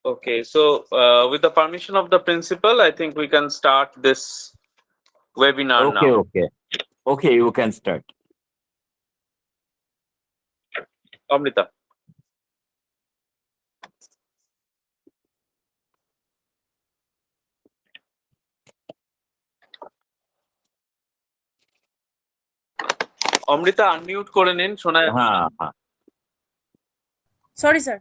Okay, so with the permission of the principal, I think we can start this webinar Okay, now. okay. Okay, you can start. Amrita. Amrita unmute করে নিন, শোনা যাচ্ছে না। Ha, Sorry, sir.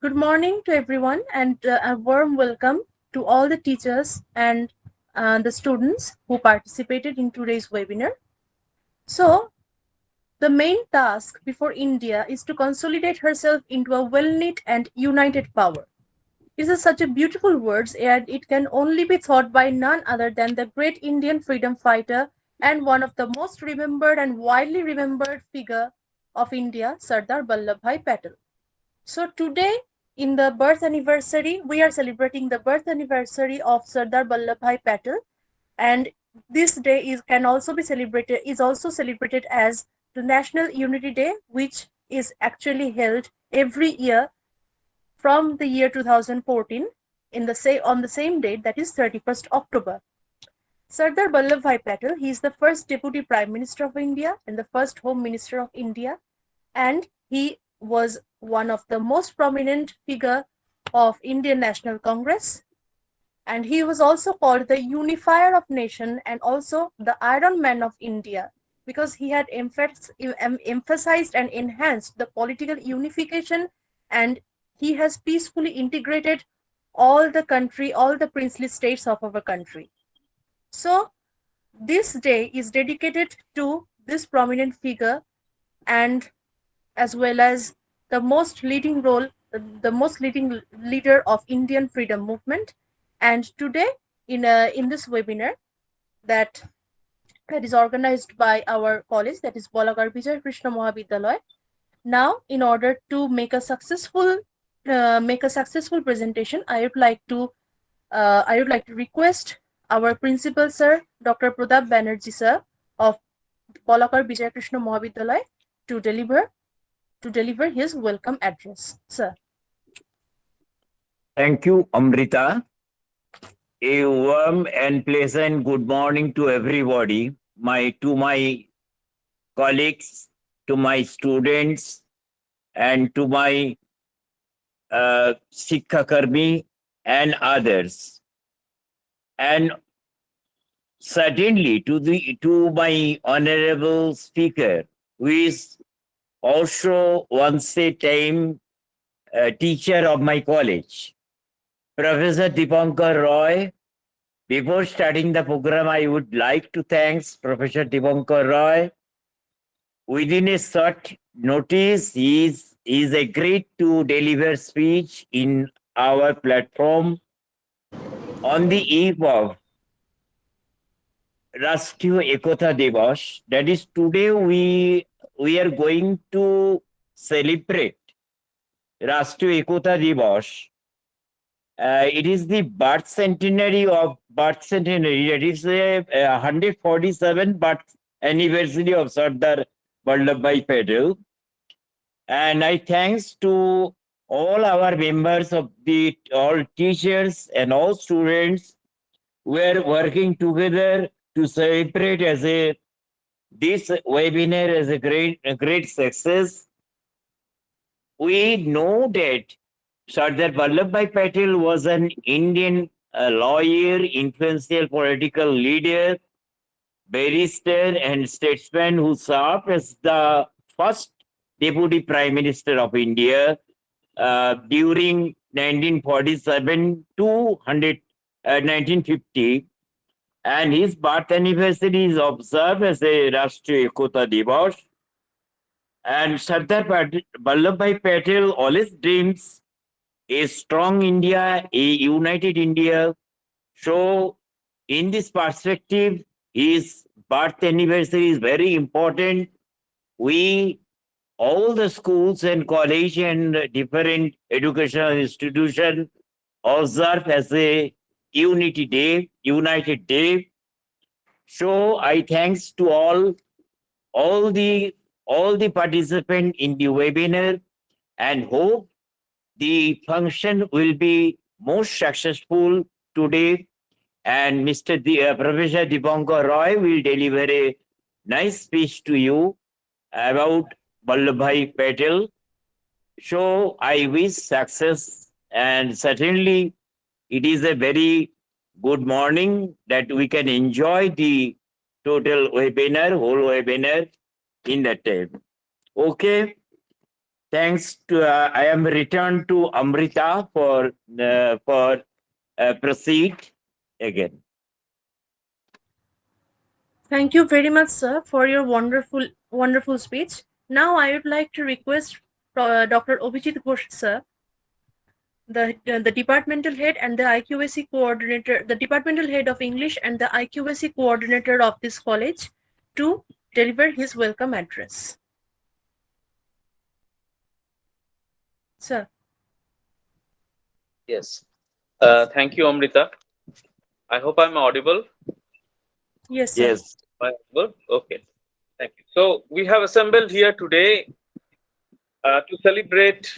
Good morning to everyone and a warm welcome to all the teachers and the students who participated in today's webinar. So, the main task before India is to consolidate herself into a well-knit and united power. It is such a beautiful words and it can only be thought by none other than the great Indian freedom fighter and one of the most remembered and widely remembered figure of India, Sardar Vallabhbhai Patel. So today, in the birth anniversary, we are celebrating the birth anniversary of Sardar Vallabhbhai Patel, and this day is also celebrated as the National Unity Day, which is actually held every year from the year 2014 on the same date, that is 31st October. Sardar Vallabhbhai Patel, he is the first Deputy Prime Minister of India and the first Home Minister of India, and he was one of the most prominent figure of Indian National Congress, and he was also called the unifier of nation and also the Iron Man of India because he had emphasized and enhanced the political unification, and he has peacefully integrated all the princely states of our country. So this day is dedicated to this prominent figure and as well as the most leading role, the most leading leader of Indian freedom movement. And today, in this webinar that that is organized by our college, that is Balagar Vijay Krishna Mahavidyalaya. Now, in order to make a successful presentation, I would like to request our principal sir, Dr. Pradap Banerjee sir of Balakar Vijay Krishna Mahavidyalaya to deliver his welcome address. Sir. thank you, Amrita. A warm and pleasant good morning to everybody. My colleagues, to my students, and to my Sikhakarmi and others. And certainly to my honorable speaker, who is also once a time teacher of my college, Professor Dipankar Roy. Before starting the program, I would like to thank Professor Dipankar Roy. Within a short notice, he is agreed to deliver speech in our platform on the eve of Rastriya Ekta Diwas. That is today we are going to celebrate Rastriya Ekta Diwas. It is the birth centenary. That is a 147 birth anniversary of Sardar Vallabhbhai Patel. And I thanks to all our members of the all teachers and all students who are working together to celebrate as a this webinar as a great success. We know that Sardar Vallabhbhai Patel was an Indian lawyer, influential political leader, barrister, and statesman who served as the first Deputy Prime Minister of India during 1947 to 1950. And his birth anniversary is observed as a Rastriya Ekta Diwas. And Sardar Vallabhbhai Patel always dreams a strong India, a united India. So, in this perspective, his birth anniversary is very important. We, all the schools and college and different educational institutions observe as a unity day, united day. So, I thanks to all the all the participants in the webinar and hope the function will be most successful today. And Professor Dipankar Roy will deliver a nice speech to you about Vallabhbhai Patel. So I wish success, and certainly it is a very good morning that we can enjoy the total webinar, whole webinar in that time. Okay. Thanks to I am returned to Amrita for proceed again. Thank you very much, sir, for your wonderful speech. Now I would like to request Dr. Obhijit Ghosh, sir, the departmental head and the IQAC coordinator, the departmental head of English and the IQAC coordinator of this college, to deliver his welcome address. Sir. Yes. Thank you, Amrita. I hope I'm audible. Yes, sir. Yes. Am I audible? Okay. Thank you. So we have assembled here today to celebrate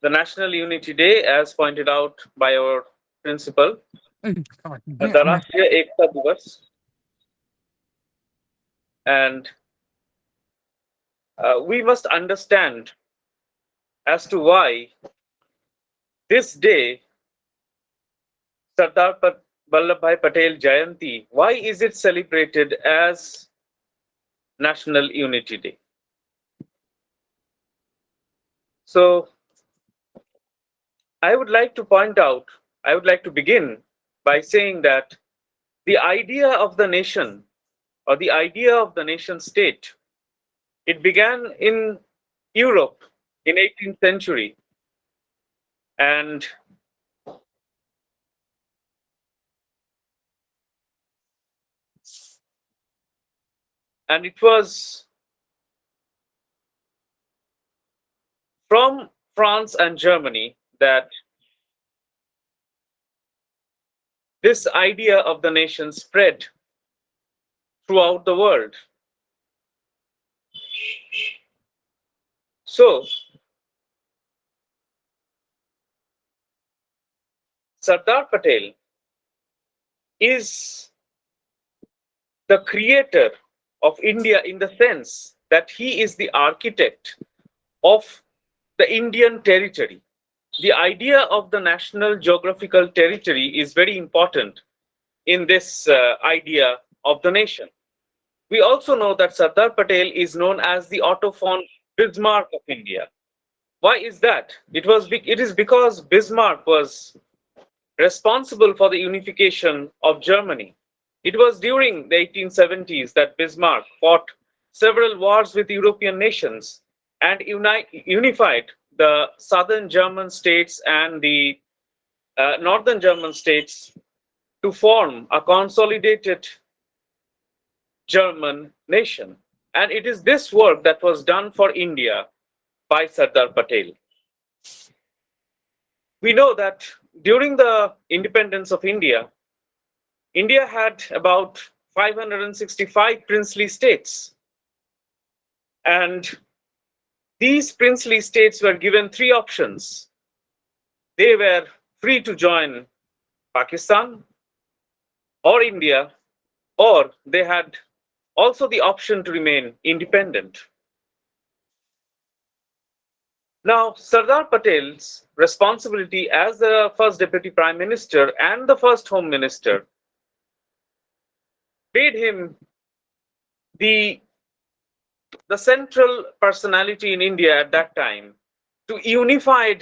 the National Unity Day, as pointed out by our principal, the Rastriya Ekta Diwas. And we must understand as to why this day, Sardar Vallabhbhai Patel Jayanti, why is it celebrated as National Unity Day? So I would like to point out, I would like to begin by saying that the idea of the nation, or the idea of the nation state, it began in Europe in 18th century, and it was from France and Germany that this idea of the nation spread throughout the world. So Sardar Patel is the creator of India in the sense that he is the architect of the Indian territory. The idea of the national geographical territory is very important in this idea of the nation. We also know that Sardar Patel is known as the Otto von Bismarck of India. Why is that? It is because Bismarck was responsible for the unification of Germany. It was during the 1870s that Bismarck fought several wars with European nations and unified the southern German states and the northern German states to form a consolidated German nation. And it is this work that was done for India by Sardar Patel. We know that during the independence of India, India had about 565 princely states. And these princely states were given three options. They were free to join Pakistan or India, or they had also the option to remain independent. Now, Sardar Patel's responsibility as the first Deputy Prime Minister and the first Home Minister made him the central personality in India at that time to unify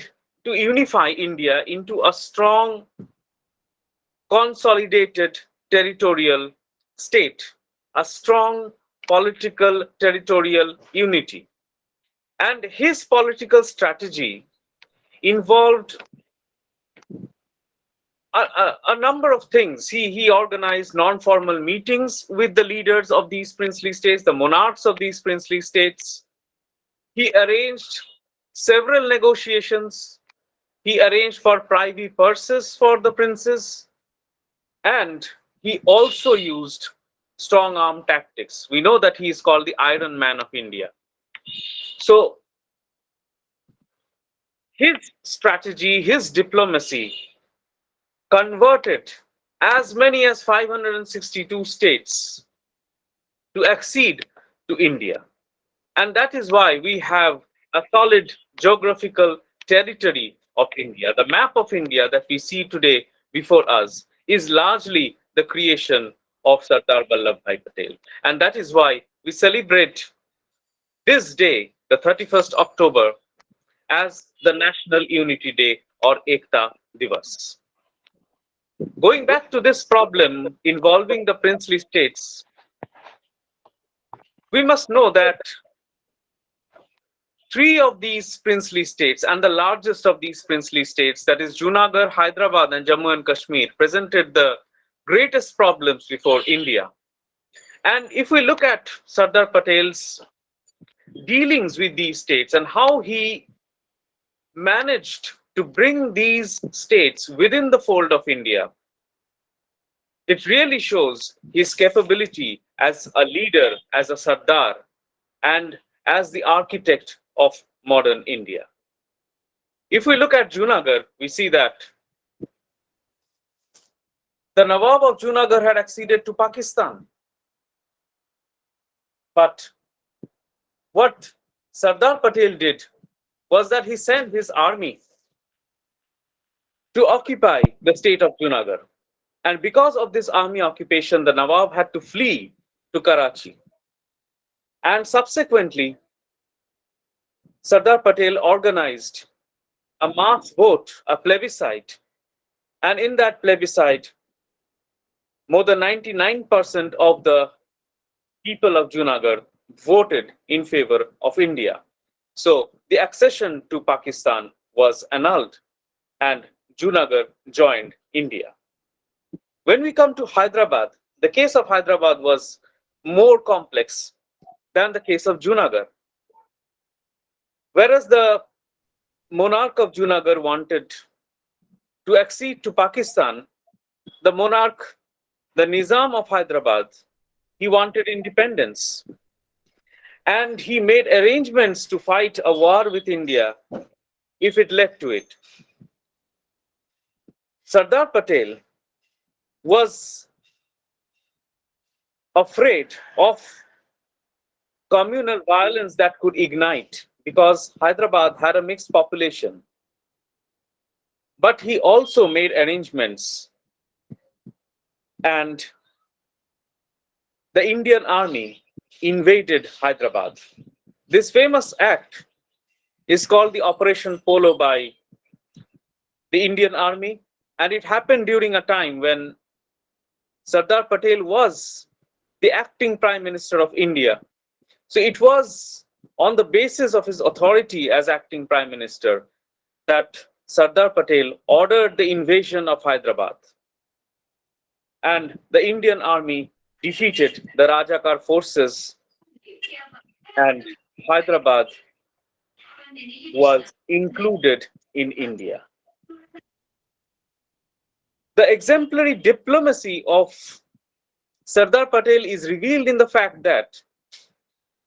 India into a strong, consolidated territorial state, a strong political territorial unity. And his political strategy involved a number of things. He organized non-formal meetings with the leaders of these princely states, the monarchs of these princely states. He arranged several negotiations. He arranged for privy purses for the princes, and he also used strong arm tactics. We know that he is called the Iron Man of India. So His strategy, his diplomacy converted as many as 562 states to accede to India. And that is why we have a solid geographical territory of India. The map of India that we see today before us is largely the creation of Sardar Vallabhbhai Patel. And that is why we celebrate this day, the 31st October, as the National Unity Day or Ekta Diwas. Going back to this problem involving the princely states, we must know that three of these princely states and the largest of these princely states, that is Junagadh, Hyderabad, and Jammu and Kashmir, presented the greatest problems before India. And if we look at Sardar Patel's dealings with these states and how he managed to bring these states within the fold of India, it really shows his capability as a leader, as a Sardar, and as the architect of modern India. If we look at Junagadh, we see that the Nawab of Junagadh had acceded to Pakistan. But what Sardar Patel did was that he sent his army to occupy the state of Junagadh. And because of this army occupation, the Nawab had to flee to Karachi. And subsequently, Sardar Patel organized a mass vote, a plebiscite. And in that plebiscite, more than 99% of the people of Junagadh voted in favor of India. So the accession to Pakistan was annulled and Junagadh joined India. When we come to Hyderabad, the case of Hyderabad was more complex than the case of Junagadh. Whereas the monarch of Junagadh wanted to accede to Pakistan, the monarch, the Nizam of Hyderabad, he wanted independence. And he made arrangements to fight a war with India if it led to it. Sardar Patel was afraid of communal violence that could ignite because Hyderabad had a mixed population. But he also made arrangements, and the Indian army invaded Hyderabad. This famous act is called the Operation Polo by the Indian army, and it happened during a time when Sardar Patel was the acting Prime Minister of India. So it was on the basis of his authority as acting Prime Minister that Sardar Patel ordered the invasion of Hyderabad. And the Indian army defeated the Rajakar forces, and Hyderabad was included in India. The exemplary diplomacy of Sardar Patel is revealed in the fact that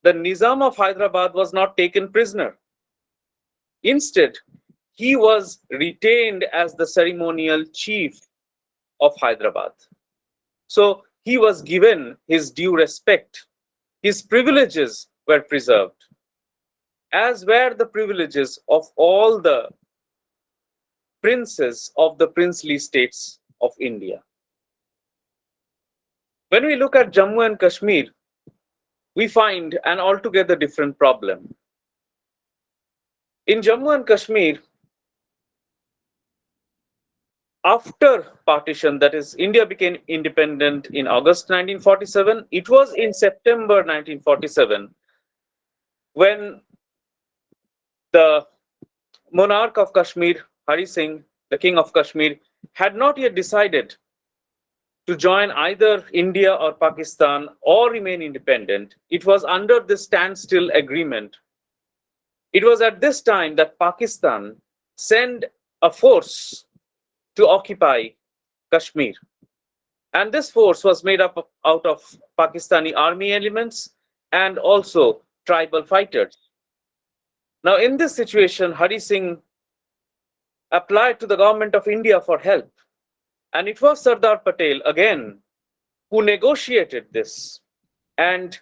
the Nizam of Hyderabad was not taken prisoner. Instead, he was retained as the ceremonial chief of Hyderabad. So he was given his due respect. His privileges were preserved, as were the privileges of all the princes of the princely states of India. When we look at Jammu and Kashmir, we find an altogether different problem. In Jammu and Kashmir, after partition, that is, India became independent in August 1947. It was in September 1947 when the monarch of Kashmir, Hari Singh, the king of Kashmir, had not yet decided to join either India or Pakistan or remain independent. It was under this standstill agreement. It was at this time that Pakistan sent a force to occupy Kashmir. And this force was made up out of Pakistani army elements and also tribal fighters. Now, in this situation, Hari Singh applied to the government of India for help. And it was Sardar Patel again who negotiated this and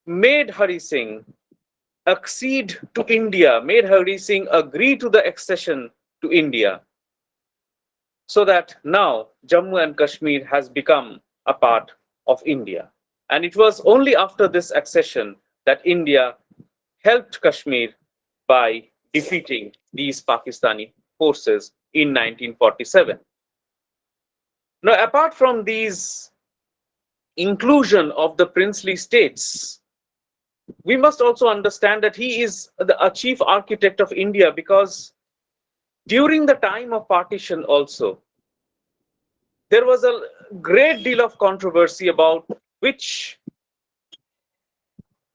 made Hari Singh accede to India, made Hari Singh agree to the accession to India, so that now Jammu and Kashmir has become a part of India. And it was only after this accession that India helped Kashmir by defeating these Pakistani forces in 1947. Now, apart from these inclusion of the princely states, we must also understand that he is a chief architect of India, because during the time of partition also, there was a great deal of controversy about which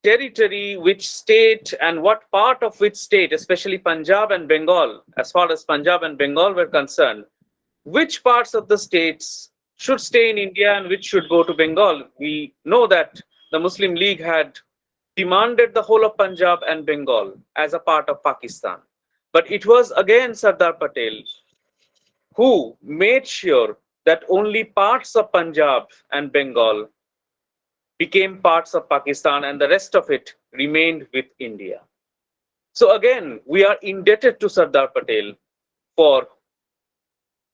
territory, which state, and what part of which state, especially Punjab and Bengal, as far as Punjab and Bengal were concerned, which parts of the states should stay in India and which should go to Bengal. We know that the Muslim League had demanded the whole of Punjab and Bengal as a part of Pakistan. But it was again Sardar Patel who made sure that only parts of Punjab and Bengal became parts of Pakistan and the rest of it remained with India. So again, we are indebted to Sardar Patel for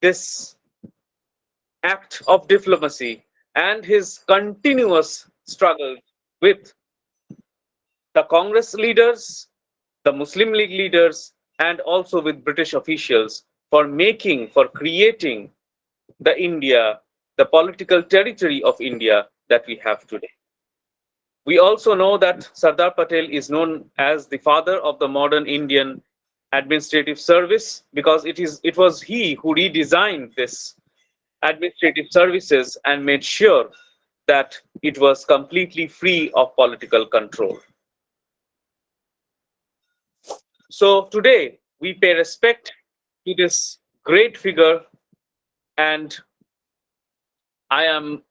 this act of diplomacy and his continuous struggle with the Congress leaders, the Muslim League leaders, and also with British officials for creating the India, the political territory of India that we have today. We also know that Sardar Patel is known as the father of the modern Indian administrative service, because it was he who redesigned this administrative services and made sure that it was completely free of political control. So today we pay respect to this great figure, and I am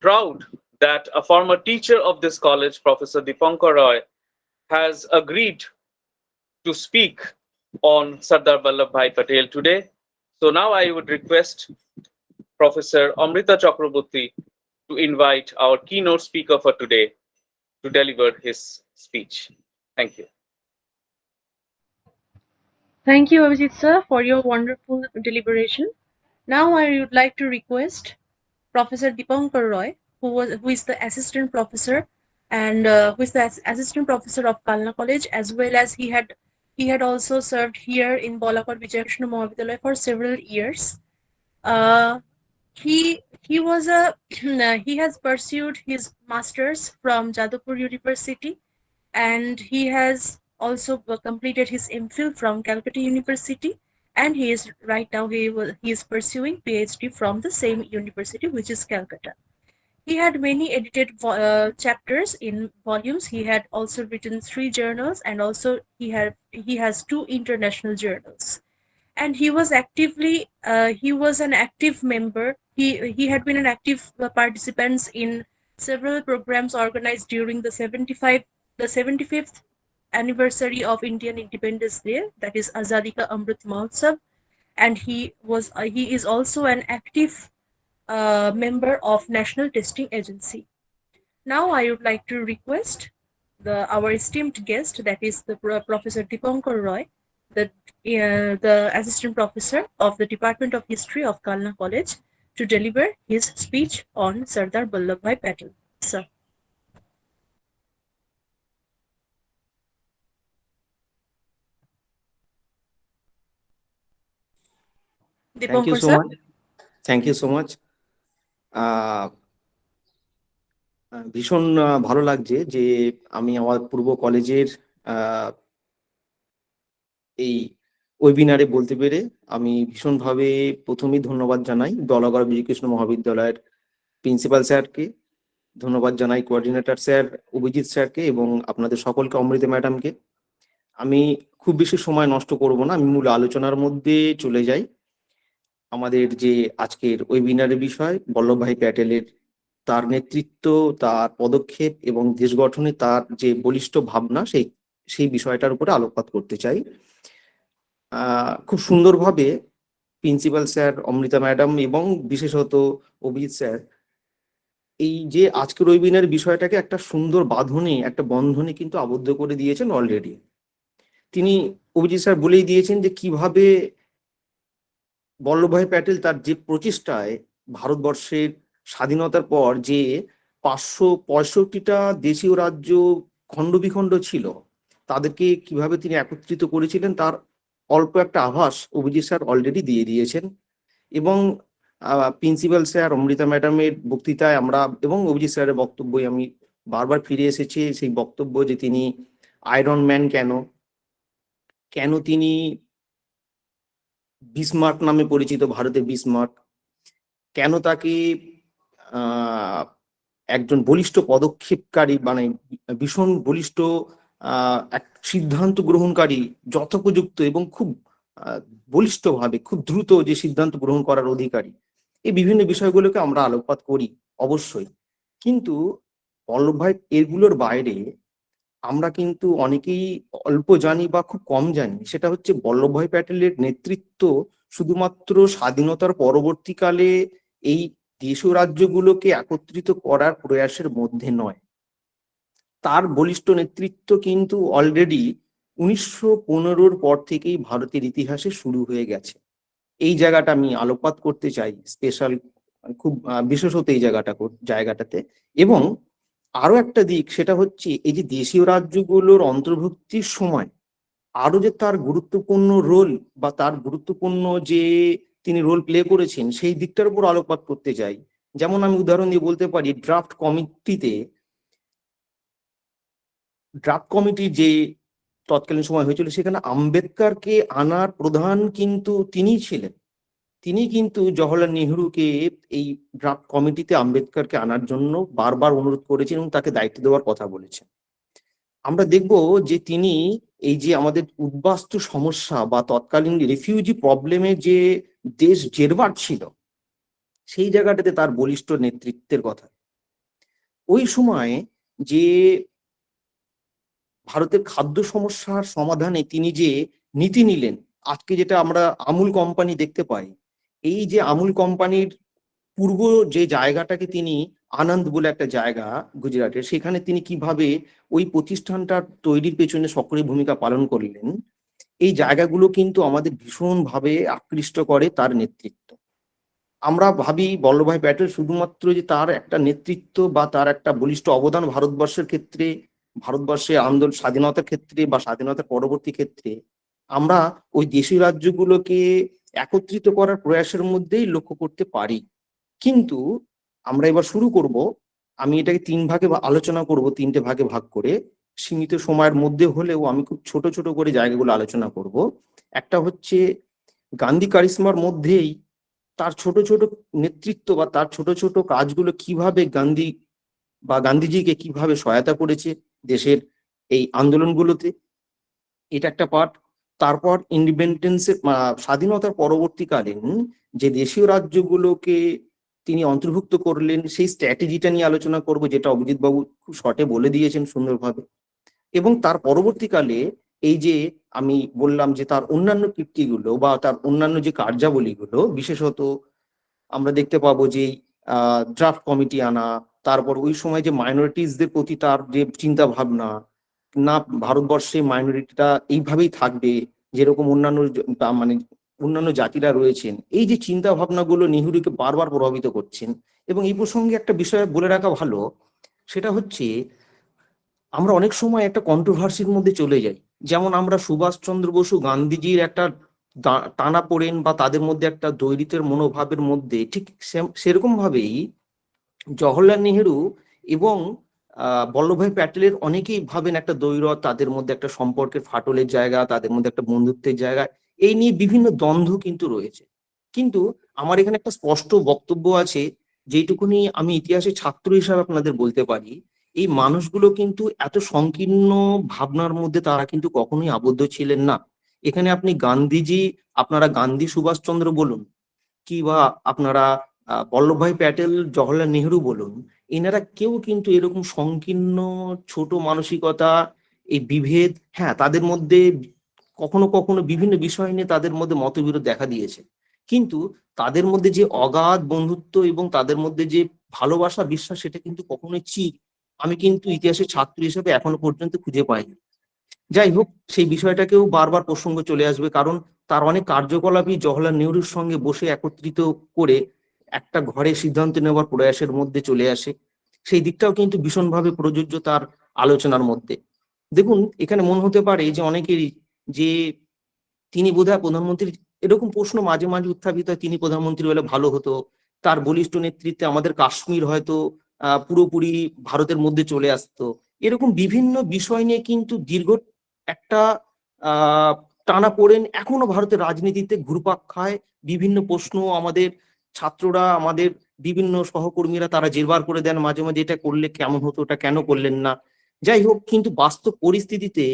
proud that a former teacher of this college, Professor Dipankar Roy, has agreed to speak on Sardar Vallabhbhai Patel today. So now I would request Professor Amrita Chakraborty to invite our keynote speaker for today to deliver his speech. Thank you. Thank you, Abhijit sir, for your wonderful deliberation. Now I would like to request Professor Dipankar Roy, who is the assistant professor and who is the assistant professor of Kalna College, as well as he had also served here in Balakot Vijayakrishna Mahavidyalaya for several years. He was a he has pursued his masters from Jadavpur University, and he has also completed his MPhil from Calcutta University, and he is right now he is pursuing PhD from the same university, which is Calcutta. He had many edited chapters in volumes. He had also written 3 journals, and also he has 2 international journals. And he was an active member. He had been an active participant in several programs organized during the 75th anniversary of Indian Independence Day, that is Azadi Ka Amrit Mahotsav. And he is also an active member of National Testing Agency. Now I would like to request our esteemed guest, that is the Professor Dipankar Roy, the assistant professor of the Department of History of Kalna College, to deliver his speech on Sardar Vallabhbhai Patel. Sir. Thank you Dipankar so sir. much. Thank you so much. ভীষণ ভালো লাগছে যে আমি আমার পূর্ব কলেজের এই ওয়েবিনারে বলতে পেরে আমি ভীষণভাবে প্রথমেই ধন্যবাদ জানাই বলাগড় বিজয়কৃষ্ণ মহাবিদ্যালয়ের প্রিন্সিপাল স্যারকে, ধন্যবাদ জানাই কোঅর্ডিনেটর স্যার অভিজিৎ স্যারকে এবং আপনাদের সকলকে, অমৃতা ম্যাডামকে। আমি খুব বেশি সময় নষ্ট করব না, আমি মূল আলোচনার মধ্যে চলে যাই। আমাদের যে আজকের ওয়েবিনারের বিষয় বল্লভভাই প্যাটেলের, তার নেতৃত্ব, তার পদক্ষেপ এবং দেশ গঠনে তার যে বলিষ্ঠ ভাবনা, সেই বিষয়টার উপরে আলোকপাত করতে চাই। খুব সুন্দরভাবে প্রিন্সিপাল স্যার, অমৃতা ম্যাডাম এবং বিশেষত অভিজিৎ স্যার এই যে আজকের ওয়েবিনার বিষয়টাকে একটা সুন্দর বাঁধনে, একটা বন্ধনে কিন্তু আবদ্ধ করে দিয়েছেন অলরেডি। তিনি, অভিজিৎ স্যার বলেই দিয়েছেন যে কিভাবে বল্লভভাই প্যাটেল তার যে প্রচেষ্টায় ভারতবর্ষের স্বাধীনতার পর যে 565টা দেশীয় রাজ্য খণ্ড ছিল, তাদেরকে কিভাবে তিনি একত্রিত করেছিলেন তার অল্প একটা আভাস অভিজিৎ স্যার অলরেডি দিয়ে দিয়েছেন। এবং প্রিন্সিপাল স্যার, অমৃতা ম্যাডামের বক্তৃতায় আমরা এবং অভিজিৎ স্যারের বক্তব্যই আমি বারবার ফিরে এসেছি সেই বক্তব্য যে তিনি আয়রন ম্যান কেন, কেন তিনি বিসমার্ক নামে পরিচিত, ভারতের বিসমার্ক, কেন তাকে একজন বলিষ্ঠ পদক্ষেপকারী, মানে ভীষণ বলিষ্ঠ এক সিদ্ধান্ত গ্রহণকারী, যথোপযুক্ত এবং খুব বলিষ্ঠভাবে খুব দ্রুত যে সিদ্ধান্ত গ্রহণ করার অধিকারী, এই বিভিন্ন বিষয়গুলোকে আমরা আলোকপাত করি অবশ্যই। কিন্তু বল্লভভাই এগুলোর বাইরে আমরা কিন্তু অনেকেই অল্প জানি বা খুব কম জানি, সেটা হচ্ছে বল্লভভাই প্যাটেলের নেতৃত্ব শুধুমাত্র স্বাধীনতার পরবর্তীকালে এই দেশীয় রাজ্যগুলোকে একত্রিত করার প্রয়াসের মধ্যে নয়, তার বলিষ্ঠ নেতৃত্ব কিন্তু অলরেডি 1915-র পর থেকেই ভারতের ইতিহাসে শুরু হয়ে গেছে। এই জায়গাটা আমি আলোকপাত করতে চাই স্পেশাল, খুব বিশেষত এই জায়গাটাতে। এবং আরো একটা দিক, সেটা হচ্ছে এই যে দেশীয় রাজ্যগুলোর অন্তর্ভুক্তির সময় আরো যে তার গুরুত্বপূর্ণ রোল বা তার গুরুত্বপূর্ণ যে তিনি রোল প্লে করেছেন সেই দিকটার উপর আলোকপাত করতে চাই। যেমন আমি উদাহরণ দিয়ে বলতে পারি, ড্রাফট কমিটি যে তৎকালীন সময় হয়েছিল, সেখানে আম্বেদকরকে আনার প্রধান কিন্তু তিনিই ছিলেন। তিনি কিন্তু জওহরলাল নেহরুকে এই ড্রাফট কমিটিতে আম্বেদকরকে আনার জন্য বারবার অনুরোধ করেছেন এবং তাকে দায়িত্ব দেওয়ার কথা বলেছেন। আমরা দেখব যে তিনি এই যে আমাদের উদ্বাস্তু সমস্যা বা তৎকালীন রিফিউজি প্রবলেমে যে দেশ জেরবার ছিল, সেই জায়গাটাতে তার বলিষ্ঠ নেতৃত্বের কথা। ওই সময় যে ভারতের খাদ্য সমস্যার সমাধানে তিনি যে নীতি নিলেন, আজকে যেটা আমরা আমুল কোম্পানি দেখতে পাই, এই যে আমুল কোম্পানির পূর্ব যে জায়গাটাকে তিনি, আনন্দ বলে একটা জায়গা গুজরাটের, সেখানে তিনি কিভাবে ওই প্রতিষ্ঠানটা তৈরির পেছনে সক্রিয় ভূমিকা পালন করলেন, এই জায়গাগুলো কিন্তু আমাদের ভীষণভাবে আকৃষ্ট করে তার নেতৃত্ব। আমরা ভাবি বল্লভভাই প্যাটেল শুধুমাত্র যে তার একটা নেতৃত্ব বা তার একটা বলিষ্ঠ অবদান ভারতবর্ষের ক্ষেত্রে, ভারতবর্ষের আন্দোলন স্বাধীনতার ক্ষেত্রে বা স্বাধীনতার পরবর্তী ক্ষেত্রে আমরা ওই দেশীয় রাজ্যগুলোকে একত্রিত করার প্রয়াসের মধ্যেই লক্ষ্য করতে পারি। কিন্তু আমরা এবার শুরু করব, আমি এটাকে তিন ভাগে আলোচনা করব, তিনটে ভাগে ভাগ করে, সীমিত সময়ের মধ্যে হলেও আমি খুব ছোট ছোট করে জায়গাগুলো আলোচনা করব। একটা হচ্ছে গান্ধী কারিশমার মধ্যেই তার ছোট ছোট নেতৃত্ব বা তার ছোট ছোট কাজগুলো কিভাবে গান্ধী বা গান্ধীজিকে কিভাবে সহায়তা করেছে দেশের এই আন্দোলনগুলোতে, এটা একটা পার্ট। তারপর ইন্ডিপেন্ডেন্সের স্বাধীনতার পরবর্তীকালীন যে দেশীয় রাজ্যগুলোকে তিনি অন্তর্ভুক্ত করলেন সেই স্ট্র্যাটেজিটা নিয়ে আলোচনা করব, যেটা অভিজিৎ বাবু খুব শর্টে বলে দিয়েছেন সুন্দরভাবে। এবং তার পরবর্তীকালে এই যে আমি বললাম যে তার অন্যান্য কীর্তিগুলো বা তার অন্যান্য যে কার্যাবলীগুলো, বিশেষত আমরা দেখতে পাবো যে ড্রাফট কমিটি আনা, তারপর ওই সময় যে মাইনরিটিসদের প্রতি তার যে চিন্তা ভাবনা, না ভারতবর্ষে মাইনরিটিটা এইভাবেই থাকবে যেরকম অন্যান্য মানে অন্যান্য জাতিরা রয়েছেন, এই যে চিন্তা ভাবনাগুলো নেহরুকে বারবার প্রভাবিত করছেন। এবং এই প্রসঙ্গে একটা বিষয় বলে রাখা ভালো, সেটা হচ্ছে আমরা অনেক সময় একটা কন্ট্রোভার্সির মধ্যে চলে যাই। যেমন আমরা সুভাষচন্দ্র বসু গান্ধীজির একটা টানাপোড়েন বা তাদের মধ্যে একটা দ্বৈরিতের মনোভাবের মধ্যে, ঠিক সেরকম ভাবেই জওহরলাল নেহেরু এবং বল্লভভাই প্যাটেলের অনেকেই ভাবেন একটা দ্বৈরথ, তাদের মধ্যে একটা সম্পর্কের ফাটলের জায়গা, তাদের মধ্যে একটা বন্ধুত্বের জায়গা, এই নিয়ে বিভিন্ন দ্বন্দ্ব কিন্তু রয়েছে। কিন্তু আমার এখানে একটা স্পষ্ট বক্তব্য আছে, যেটুকুনি আমি ইতিহাসের ছাত্র হিসাবে আপনাদের বলতে পারি, এই মানুষগুলো কিন্তু এত সংকীর্ণ ভাবনার মধ্যে তারা কিন্তু কখনোই আবদ্ধ ছিলেন না। এখানে আপনি গান্ধীজি, আপনারা গান্ধী সুভাষচন্দ্র বলুন, কিংবা আপনারা বল্লভভাই প্যাটেল, জওহরলাল নেহরু বলুন, এনারা কেউ কিন্তু এরকম সংকীর্ণ ছোট মানসিকতা, এই বিভেদ, হ্যাঁ তাদের মধ্যে কখনো কখনো বিভিন্ন বিষয় নিয়ে তাদের মধ্যে মতবিরোধ দেখা দিয়েছে, কিন্তু তাদের মধ্যে যে অগাধ বন্ধুত্ব এবং তাদের মধ্যে যে ভালোবাসা বিশ্বাস, সেটা কিন্তু কখনোই আমি কিন্তু ইতিহাসের ছাত্র হিসেবে এখনো পর্যন্ত খুঁজে পাইনি। যাই হোক, সেই বিষয়টাকেও বারবার প্রসঙ্গ চলে আসবে, কারণ তার অনেক কার্যকলাপই জওহরলাল নেহরুর সঙ্গে বসে একত্রিত করে একটা ঘরে সিদ্ধান্ত নেওয়ার প্রয়াসের মধ্যে চলে আসে। সেই দিকটাও কিন্তু ভীষণভাবে প্রযোজ্য তার আলোচনার মধ্যে। দেখুন, এখানে মনে হতে পারে যে অনেকেরই যে তিনি বোধহয় প্রধানমন্ত্রী, এরকম প্রশ্ন মাঝে মাঝে উত্থাপিত হয়, তিনি প্রধানমন্ত্রী হলে ভালো হতো, তার বলিষ্ঠ নেতৃত্বে আমাদের কাশ্মীর হয়তো পুরোপুরি ভারতের মধ্যে চলে আসতো। এরকম বিভিন্ন বিষয় নিয়ে কিন্তু দীর্ঘ একটা টানাপোড়েন এখনো ভারতের রাজনীতিতে ঘুরপাক খায়। বিভিন্ন প্রশ্ন আমাদের ছাত্ররা, আমাদের বিভিন্ন সহকর্মীরা তারা জেরবার করে দেন মাঝে মাঝে, এটা করলে কেমন হতো, ওটা কেন করলেন না। যাই হোক, কিন্তু বাস্তব পরিস্থিতিতে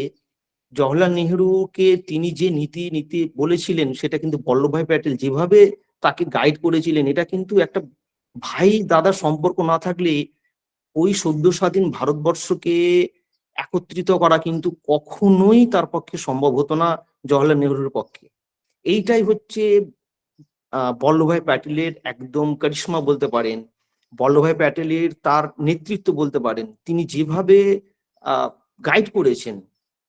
জওহরলাল নেহরুকে তিনি যে নীতি নীতি বলেছিলেন, সেটা কিন্তু বল্লভভাই প্যাটেল যেভাবে তাকে গাইড করেছিলেন, এটা কিন্তু একটা ভাই দাদার সম্পর্ক না থাকলে ওই সদ্য স্বাধীন ভারতবর্ষকে একত্রিত করা কিন্তু কখনোই তার পক্ষে সম্ভব হতো না, জওহরলাল নেহরুর পক্ষে। এইটাই হচ্ছে বল্লভভাই প্যাটেলের একদম কারিশমা বলতে পারেন, বল্লভভাই প্যাটেলের তার নেতৃত্ব বলতে পারেন, তিনি যেভাবে গাইড করেছেন,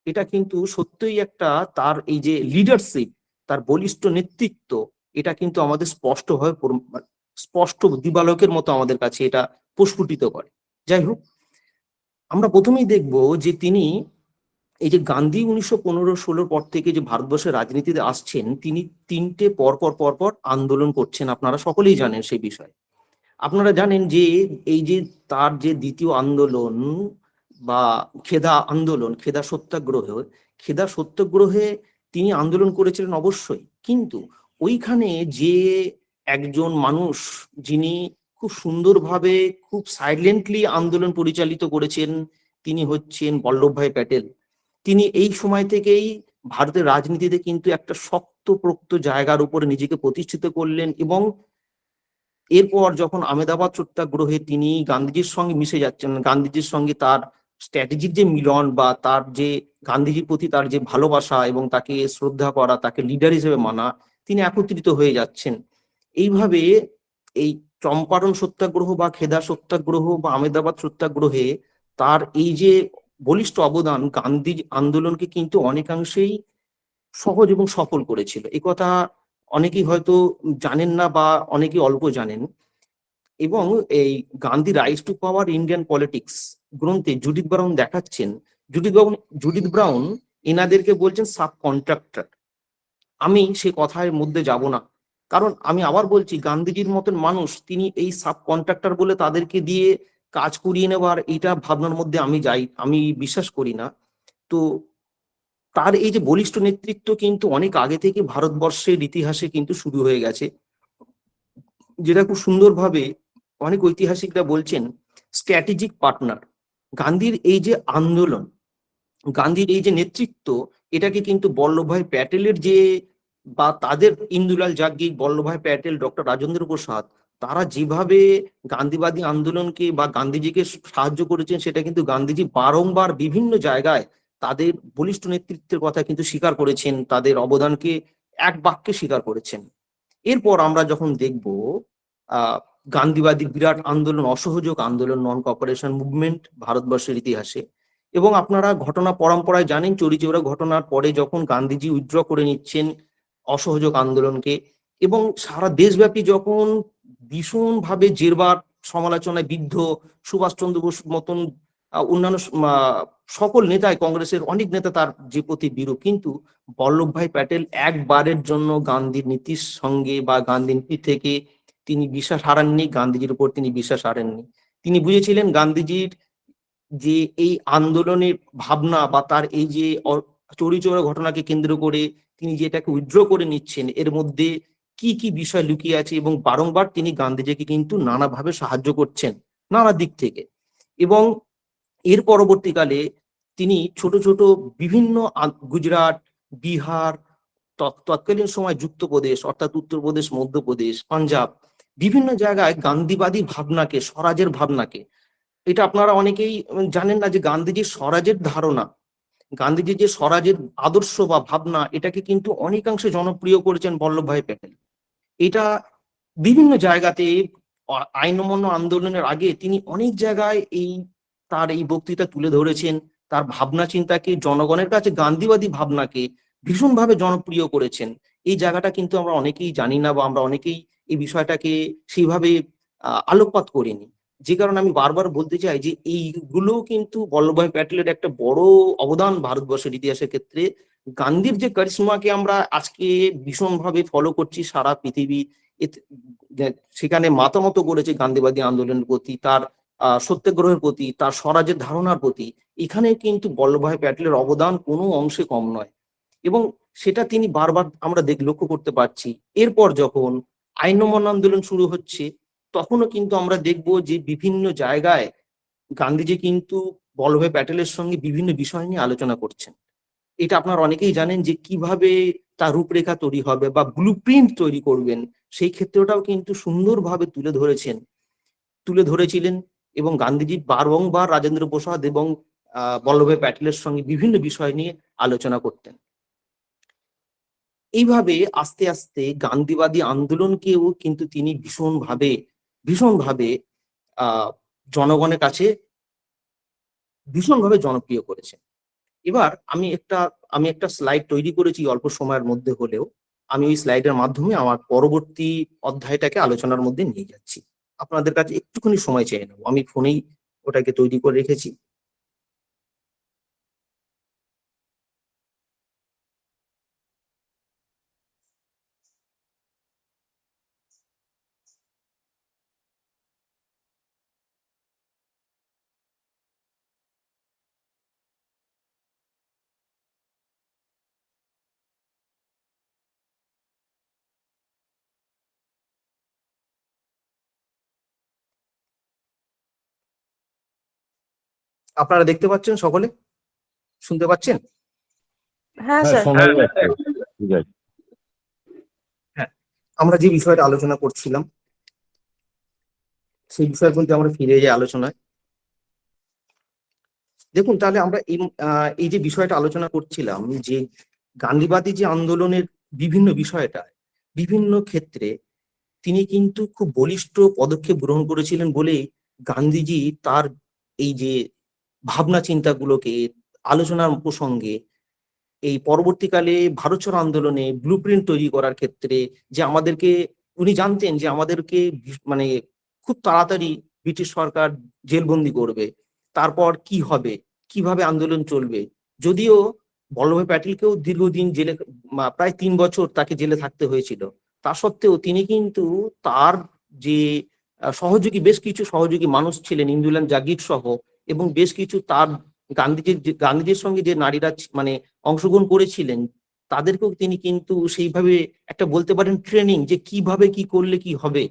এটা কিন্তু সত্যিই একটা তার এই যে লিডারশিপ, তার বলিষ্ঠ নেতৃত্ব, এটা কিন্তু আমাদের স্পষ্ট দিবালোকের মতো আমাদের কাছে এটা প্রস্ফুটিত করে। যাই হোক, আমরা প্রথমেই দেখব যে তিনি এই যে গান্ধী 1915-16 পর থেকে যে ভারতবর্ষের রাজনীতিতে আসছেন, তিনি তিনটে পরপর আন্দোলন করছেন, আপনারা সকলেই জানেন সেই বিষয়ে। আপনারা জানেন যে এই যে তার যে দ্বিতীয় আন্দোলন বা খেদা সত্যাগ্রহে তিনি আন্দোলন করেছিলেন অবশ্যই, কিন্তু ওইখানে যে একজন মানুষ যিনি খুব সুন্দরভাবে খুব সাইলেন্টলি আন্দোলন পরিচালিত করেছেন, তিনি হচ্ছেন বল্লভভাই প্যাটেল। তিনি এই সময় থেকেই ভারতের রাজনীতিতে কিন্তু একটা শক্তপোক্ত জায়গার উপরে নিজেকে প্রতিষ্ঠিত করলেন, এবং এরপর যখন আহমেদাবাদ সত্যাগ্রহে তিনি গান্ধীজির সঙ্গে মিশে যাচ্ছেন, গান্ধীজির সঙ্গে তার স্ট্র্যাটেজিক যে মিলন বা তার যে গান্ধীজির প্রতি তার যে ভালোবাসা এবং তাকে শ্রদ্ধা করা, তাকে লিডার হিসেবে মানা, তিনি একত্রিত হয়ে যাচ্ছেন। এইভাবে এই চম্পারণ সত্যাগ্রহ বা খেদা সত্যাগ্রহ বা আহমেদাবাদ সত্যাগ্রহে তার এই যে বলিষ্ঠ অবদান গান্ধী আন্দোলনকে কিন্তু অনেকাংশেই সহজ এবং সফল করেছিল। এ কথা অনেকেই হয়তো জানেন না বা অনেকেই অল্প জানেন। এবং এই Gandhi rise to power Indian politics গ্রন্থে জুডিথ ব্রাউন দেখাচ্ছেন, জুডিথ ব্রাউন এনাদেরকে বলছেন সাব কন্ট্রাক্টর। আমি সে কথার মধ্যে যাব না, কারণ আমি আবার বলছি, গান্ধীজির মতন মানুষ তিনি এই সাব কন্ট্রাক্টর বলে তাদেরকে দিয়ে কাজ করিয়ে নেবার এটা ভাবনার মধ্যে আমি বিশ্বাস করি না। তো তার এই যে বলিষ্ঠ নেতৃত্ব কিন্তু অনেক আগে থেকে ভারতবর্ষের ইতিহাসে কিন্তু শুরু হয়ে গেছে, যেটা খুব সুন্দরভাবে অনেক ঐতিহাসিকরা বলছেন স্ট্র্যাটেজিক পার্টনার। গান্ধীর এই যে আন্দোলন, গান্ধীর এই যে নেতৃত্ব, এটাকে কিন্তু বল্লভভাই প্যাটেলের যে বা তাদের ইন্দুলাল যাজ্ঞিক, বল্লভভাই প্যাটেল, ডক্টর রাজেন্দ্র প্রসাদ, তারা যেভাবে গান্ধীবাদী আন্দোলনকে বা গান্ধীজিকে সাহায্য করেছেন, সেটা কিন্তু গান্ধীজি বারংবার বিভিন্ন জায়গায় তাদের বলিষ্ঠ নেতৃত্বের কথা কিন্তু স্বীকার করেছেন, তাদের অবদানকে এক বাক্যে স্বীকার করেছেন। এরপর আমরা যখন দেখব গান্ধীবাদী বিরাট আন্দোলন, অসহযোগ আন্দোলন, নন কপারেশন মুভমেন্ট ভারতবর্ষের ইতিহাসে, এবং আপনারা ঘটনা পরম্পরায় জানেন, চৌরিচৌরা ঘটনার পরে যখন গান্ধীজি উইথড্র করে নিচ্ছেন অসহযোগ আন্দোলনকে, এবং সারা দেশব্যাপী যখন ভীষণভাবে জেরবার সমালোচনায় বিদ্ধ সুভাষচন্দ্র বসুর মতন অন্যান্য সকল নেতাই, কংগ্রেসের অনেক নেতা তার যে প্রতি বিরূপ, কিন্তু বল্লভভাই প্যাটেল একবারের জন্য গান্ধীর নীতির সঙ্গে বা গান্ধী নীতি থেকে তিনি বিশ্বাস হারাননি, গান্ধীজির উপর তিনি বিশ্বাস হারাননি। তিনি বুঝেছিলেন গান্ধীজির যে এই আন্দোলনের ভাবনা বা তার এই যে চৌরিচৌরা ঘটনাকে কেন্দ্র করে তিনি যে এটাকে উইথড্র করে নিচ্ছেন, এর মধ্যে কি কি বিষয় লুকিয়ে আছে, এবং বারংবার তিনি গান্ধীজিকে কিন্তু নানাভাবে সাহায্য করছেন নানা দিক থেকে। এবং এর পরবর্তীকালে তিনি ছোট ছোট বিভিন্ন গুজরাট, বিহার, তৎকালীন সময় যুক্তপ্রদেশ অর্থাৎ উত্তরপ্রদেশ, মধ্যপ্রদেশ, পাঞ্জাব, বিভিন্ন জায়গায় গান্ধীবাদী ভাবনাকে, স্বরাজের ভাবনাকে, এটা আপনারা অনেকেই জানেন না যে গান্ধীজির স্বরাজের ধারণা গান্ধীজির যে স্বরাজের আদর্শ বা ভাবনা, এটাকে কিন্তু অনেকাংশে জনপ্রিয় করেছেন বল্লভভাই প্যাটেল। এটা বিভিন্ন জায়গাতে আইন অমান্য আন্দোলনের আগে তিনি অনেক জায়গায় তার এই বক্তৃতা তুলে ধরেছেন। তার ভাবনা চিন্তাকে, জনগণের কাছে গান্ধীবাদী ভাবনাকে ভীষণভাবে জনপ্রিয় করেছেন। এই জায়গাটা কিন্তু আমরা অনেকেই জানি না, বা আমরা অনেকেই এই বিষয়টাকে সেইভাবে আলোকপাত করিনি। যে কারণে আমি বারবার বলতে চাই যে এইগুলো কিন্তু বল্লভভাই প্যাটেলের একটা বড় অবদান ভারতবর্ষের ইতিহাসের ক্ষেত্রে। গান্ধীর যে কারিশমাকে আমরা আজকে ভীষণভাবে ফলো করছি সারা পৃথিবী, সেখানে মাতামত করেছে গান্ধীবাদী আন্দোলনের প্রতি, তার সত্যাগ্রহের প্রতি, তার স্বরাজের ধারণার প্রতি। এখানে কিন্তু বল্লভভাই প্যাটেলের অবদান কোনো অংশে কম নয়, এবং সেটা তিনি বারবার আমরা লক্ষ্য করতে পারছি। এরপর যখন আইন অমান্য আন্দোলন শুরু হচ্ছে, তখনও কিন্তু আমরা দেখব যে বিভিন্ন জায়গায় গান্ধীজি কিন্তু বল্লভভাই প্যাটেলের সঙ্গে বিভিন্ন বিষয় নিয়ে আলোচনা করছেন। এটা আপনারা অনেকেই জানেন যে কিভাবে তার রূপরেখা তৈরি হবে বা ব্লু প্রিন্ট তৈরি করবেন, সেই ক্ষেত্রটাও কিন্তু সুন্দরভাবে তুলে ধরেছিলেন। এবং গান্ধীজি বারংবার রাজেন্দ্র প্রসাদ এবং বল্লভভাই প্যাটেলের সঙ্গে বিভিন্ন বিষয় নিয়ে আলোচনা করতেন। এইভাবে আস্তে আস্তে গান্ধীবাদী আন্দোলনকেও কিন্তু তিনি ভীষণভাবে জনগণের কাছে ভীষণভাবে জনপ্রিয় করেছেন। এবার আমি একটা স্লাইড তৈরি করেছি অল্প সময়ের মধ্যে হলেও। আমি ওই স্লাইডের মাধ্যমে আমার পরবর্তী অধ্যায়টাকে আলোচনার মধ্যে নিয়ে যাচ্ছি। আপনাদের কাছে একটুখানি সময় চেয়ে নেবো, আমি ফোনেই ওটাকে তৈরি করে রেখেছি। আপনারা দেখতে পাচ্ছেন, সকলে শুনতে পাচ্ছেন? হ্যাঁ হ্যাঁ, স্যার। শোনা যাচ্ছে। ঠিক আছে। হ্যাঁ, আমরা যে বিষয়টা আলোচনা করছিলাম সেই বিষয়ের মধ্যে আমরা ফিরে যাই আলোচনায়। দেখুন, তাহলে আমরা এই যে বিষয়টা আলোচনা করছিলাম, যে গান্ধীবাদী যে আন্দোলনের বিভিন্ন বিষয়টা, বিভিন্ন ক্ষেত্রে তিনি কিন্তু খুব বলিষ্ঠ পদক্ষেপ গ্রহণ করেছিলেন বলেই গান্ধীজি তার এই যে ভাবনা চিন্তাগুলোকে আলোচনার প্রসঙ্গে এই পরবর্তীকালে ভারত ছাড়ো আন্দোলনে ব্লুপ্রিন্ট তৈরি করার ক্ষেত্রে, যে আমাদেরকে, উনি জানতেন যে আমাদেরকে মানে খুব তাড়াতাড়ি ব্রিটিশ সরকার জেলবন্দি করবে, তারপর কি হবে, কিভাবে আন্দোলন চলবে। যদিও বল্লভভাই প্যাটেলকেও দীর্ঘদিন জেলে, প্রায় 3 বছর তাকে জেলে থাকতে হয়েছিল, তা সত্ত্বেও তিনি কিন্তু তার যে বেশ কিছু সহযোগী মানুষ ছিলেন, ইন্দুলান জাগির সহ, এবং বেশ কিছু তার গান্ধীজির সঙ্গে যে নারীরা মানে অংশগ্রহণ করেছিলেন, তাদেরকেও তিনি কিন্তু সেইভাবে একটা বলতে পারেন ট্রেনিং, যে কিভাবে কি করলে কি হবে,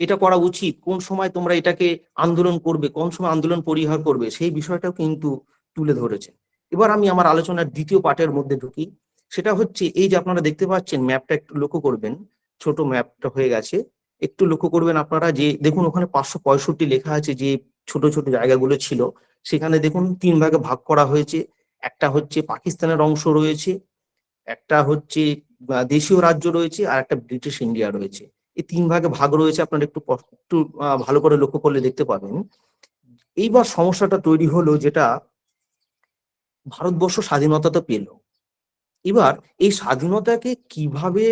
এটা করা উচিত, কোন সময় তোমরা এটাকে আন্দোলন করবে, কোন সময় আন্দোলন পরিহার করবে, সেই বিষয়টাও কিন্তু তুলে ধরেছেন। এবার আমি আমার আলোচনার দ্বিতীয় পার্টের মধ্যে ঢুকি। সেটা হচ্ছে এই যে আপনারা দেখতে পাচ্ছেন ম্যাপটা, একটু লক্ষ্য করবেন, ছোট ম্যাপটা হয়ে গেছে, একটু লক্ষ্য করবেন আপনারা, যে দেখুন ওখানে 565 লেখা আছে, যে ছোট ছোট জায়গাগুলো ছিল সেখানে দেখুন 3 ভাগে ভাগ করা হয়েছে। একটা হচ্ছে পাকিস্তানের অংশ রয়েছে, একটা হচ্ছে দেশীয় রাজ্য রয়েছে, আর একটা ব্রিটিশ ইন্ডিয়া রয়েছে। এই 3 ভাগে ভাগ রয়েছে, আপনারা একটু ভালো করে লক্ষ্য করলে দেখতে পাবেন। এইবার সমস্যাটা তৈরি হলো, যেটা ভারতবর্ষ স্বাধীনতা তো পেল, এবার এই স্বাধীনতাকে কিভাবে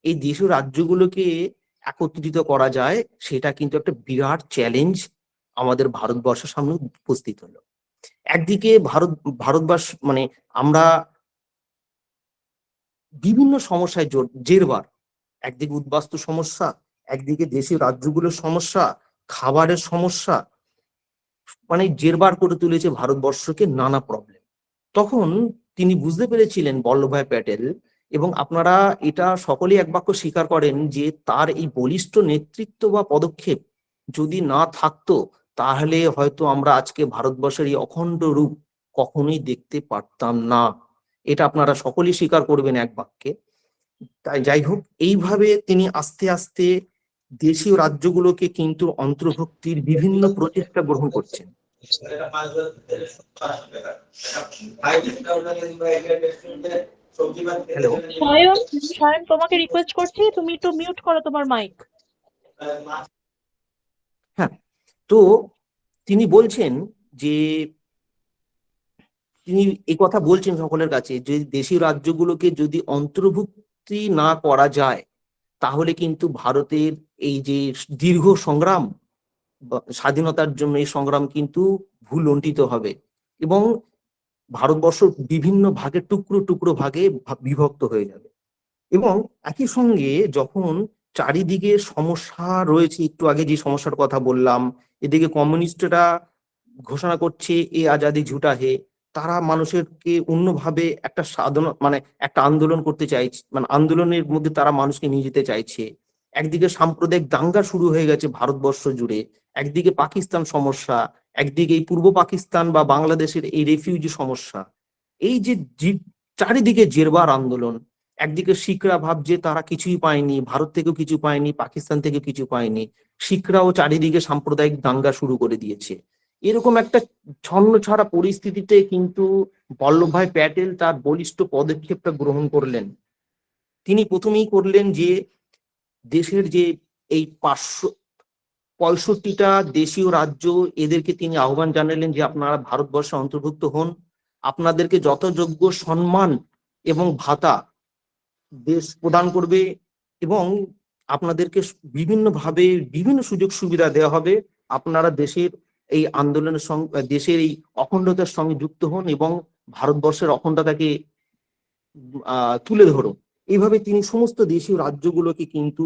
এই দেশীয় রাজ্যগুলোকে একত্রিত করা যায়, সেটা কিন্তু একটা বিরাট চ্যালেঞ্জ আমাদের ভারতবর্ষের সামনে উপস্থিত হলো। একদিকে ভারতবর্ষ মানে আমরা বিভিন্ন সমস্যায় জেরবার, একদিকে উদ্বাস্তু সমস্যা, একদিকে দেশীয় রাজ্যগুলোর সমস্যা, খাবারের সমস্যা, মানে জেরবার করে তুলেছে ভারতবর্ষকে নানা প্রবলেম। তখন তিনি বুঝতে পেরেছিলেন, বল্লভভাই প্যাটেল, এবং আপনারা এটা সকলেই এক বাক্য স্বীকার করেন, যে তার এই বলিষ্ঠ নেতৃত্ব বা পদক্ষেপ যদি না থাকতো, তাহলে হয়তো আমরা আজকে ভারতবর্ষের এই অখণ্ড রূপ কখনোই দেখতে পারতাম না। এটা আপনারা সকলেই স্বীকার করবেন এক বাক্যে। তাই যাই হোক, এইভাবে তিনি আস্তে আস্তে দেশীয় রাজ্যগুলোকে কিন্তু অন্তর্ভুক্তির বিভিন্ন প্রচেষ্টা গ্রহণ করছেন। হ্যালো। সায়ন, সায়ন তোমাকে রিকোয়েস্ট করছি তুমি একটু মিউট করো তোমার মাইক। হ্যাঁ, তো তিনি বলছেন যে তিনি এই কথা বলছেন সকলের কাছে যে দেশীয় রাজ্যগুলোকে যদি অন্তর্ভুক্তি না করা যায় তাহলে কিন্তু ভারতের এই যে দীর্ঘ সংগ্রাম স্বাধীনতার জন্য এই সংগ্রাম কিন্তু ভুলণ্ঠিত হবে এবং ভারতবর্ষ বিভিন্ন ভাগে টুকরো টুকরো ভাগে বিভক্ত হয়ে যাবে। এবং একই সঙ্গে যখন চারিদিকে সমস্যা রয়েছে, একটু আগে যে সমস্যার কথা বললাম, এদিকে কমিউনিস্টরা ঘোষণা করছে এ আজাদি ঝুটা হে, তারা মানুষেরকে অন্যভাবে একটা সাধন মানে একটা আন্দোলন করতে চাইছে, মানে আন্দোলনের মধ্যে তারা মানুষকে নিয়ে যেতে চাইছে। একদিকে সাম্প্রদায়িক দাঙ্গা শুরু হয়ে গেছে ভারতবর্ষ জুড়ে, একদিকে পাকিস্তান সমস্যা, একদিকে এই পূর্ব পাকিস্তান বা বাংলাদেশের এই রেফিউজি সমস্যা, এই যে চারিদিকে জেরবার আন্দোলন। একদিকে শিখরা ভাবছে তারা কিছুই পায়নি, ভারত থেকেও কিছু পায়নি, পাকিস্তান থেকে কিছু পায়নি, শিখরাও চারিদিকে সাম্প্রদায়িক দাঙ্গা শুরু করে দিয়েছে। এরকম একটা ছন্নছাড়া পরিস্থিতিতে কিন্তু বল্লভভাই প্যাটেল তার বলিষ্ঠ পদক্ষেপটা গ্রহণ করলেন। তিনি প্রথমেই করলেন যে দেশের যে এই 565টা দেশীয় রাজ্য, এদেরকে তিনি আহ্বান জানালেন যে আপনারা ভারতবর্ষে অন্তর্ভুক্ত হন, আপনাদেরকে যথাযোগ্য সম্মান এবং ভাতা দেশ প্রদান করবে এবং আপনাদেরকে বিভিন্নভাবে বিভিন্ন সুযোগ সুবিধা দেওয়া হবে। আপনারা দেশের এই আন্দোলনের সঙ্গে, দেশের এই অখণ্ডতার সঙ্গে যুক্ত হন এবং ভারতবর্ষের অখণ্ডতাকে তুলে ধরুন। এইভাবে তিনি সমস্ত দেশীয় রাজ্যগুলোকে কিন্তু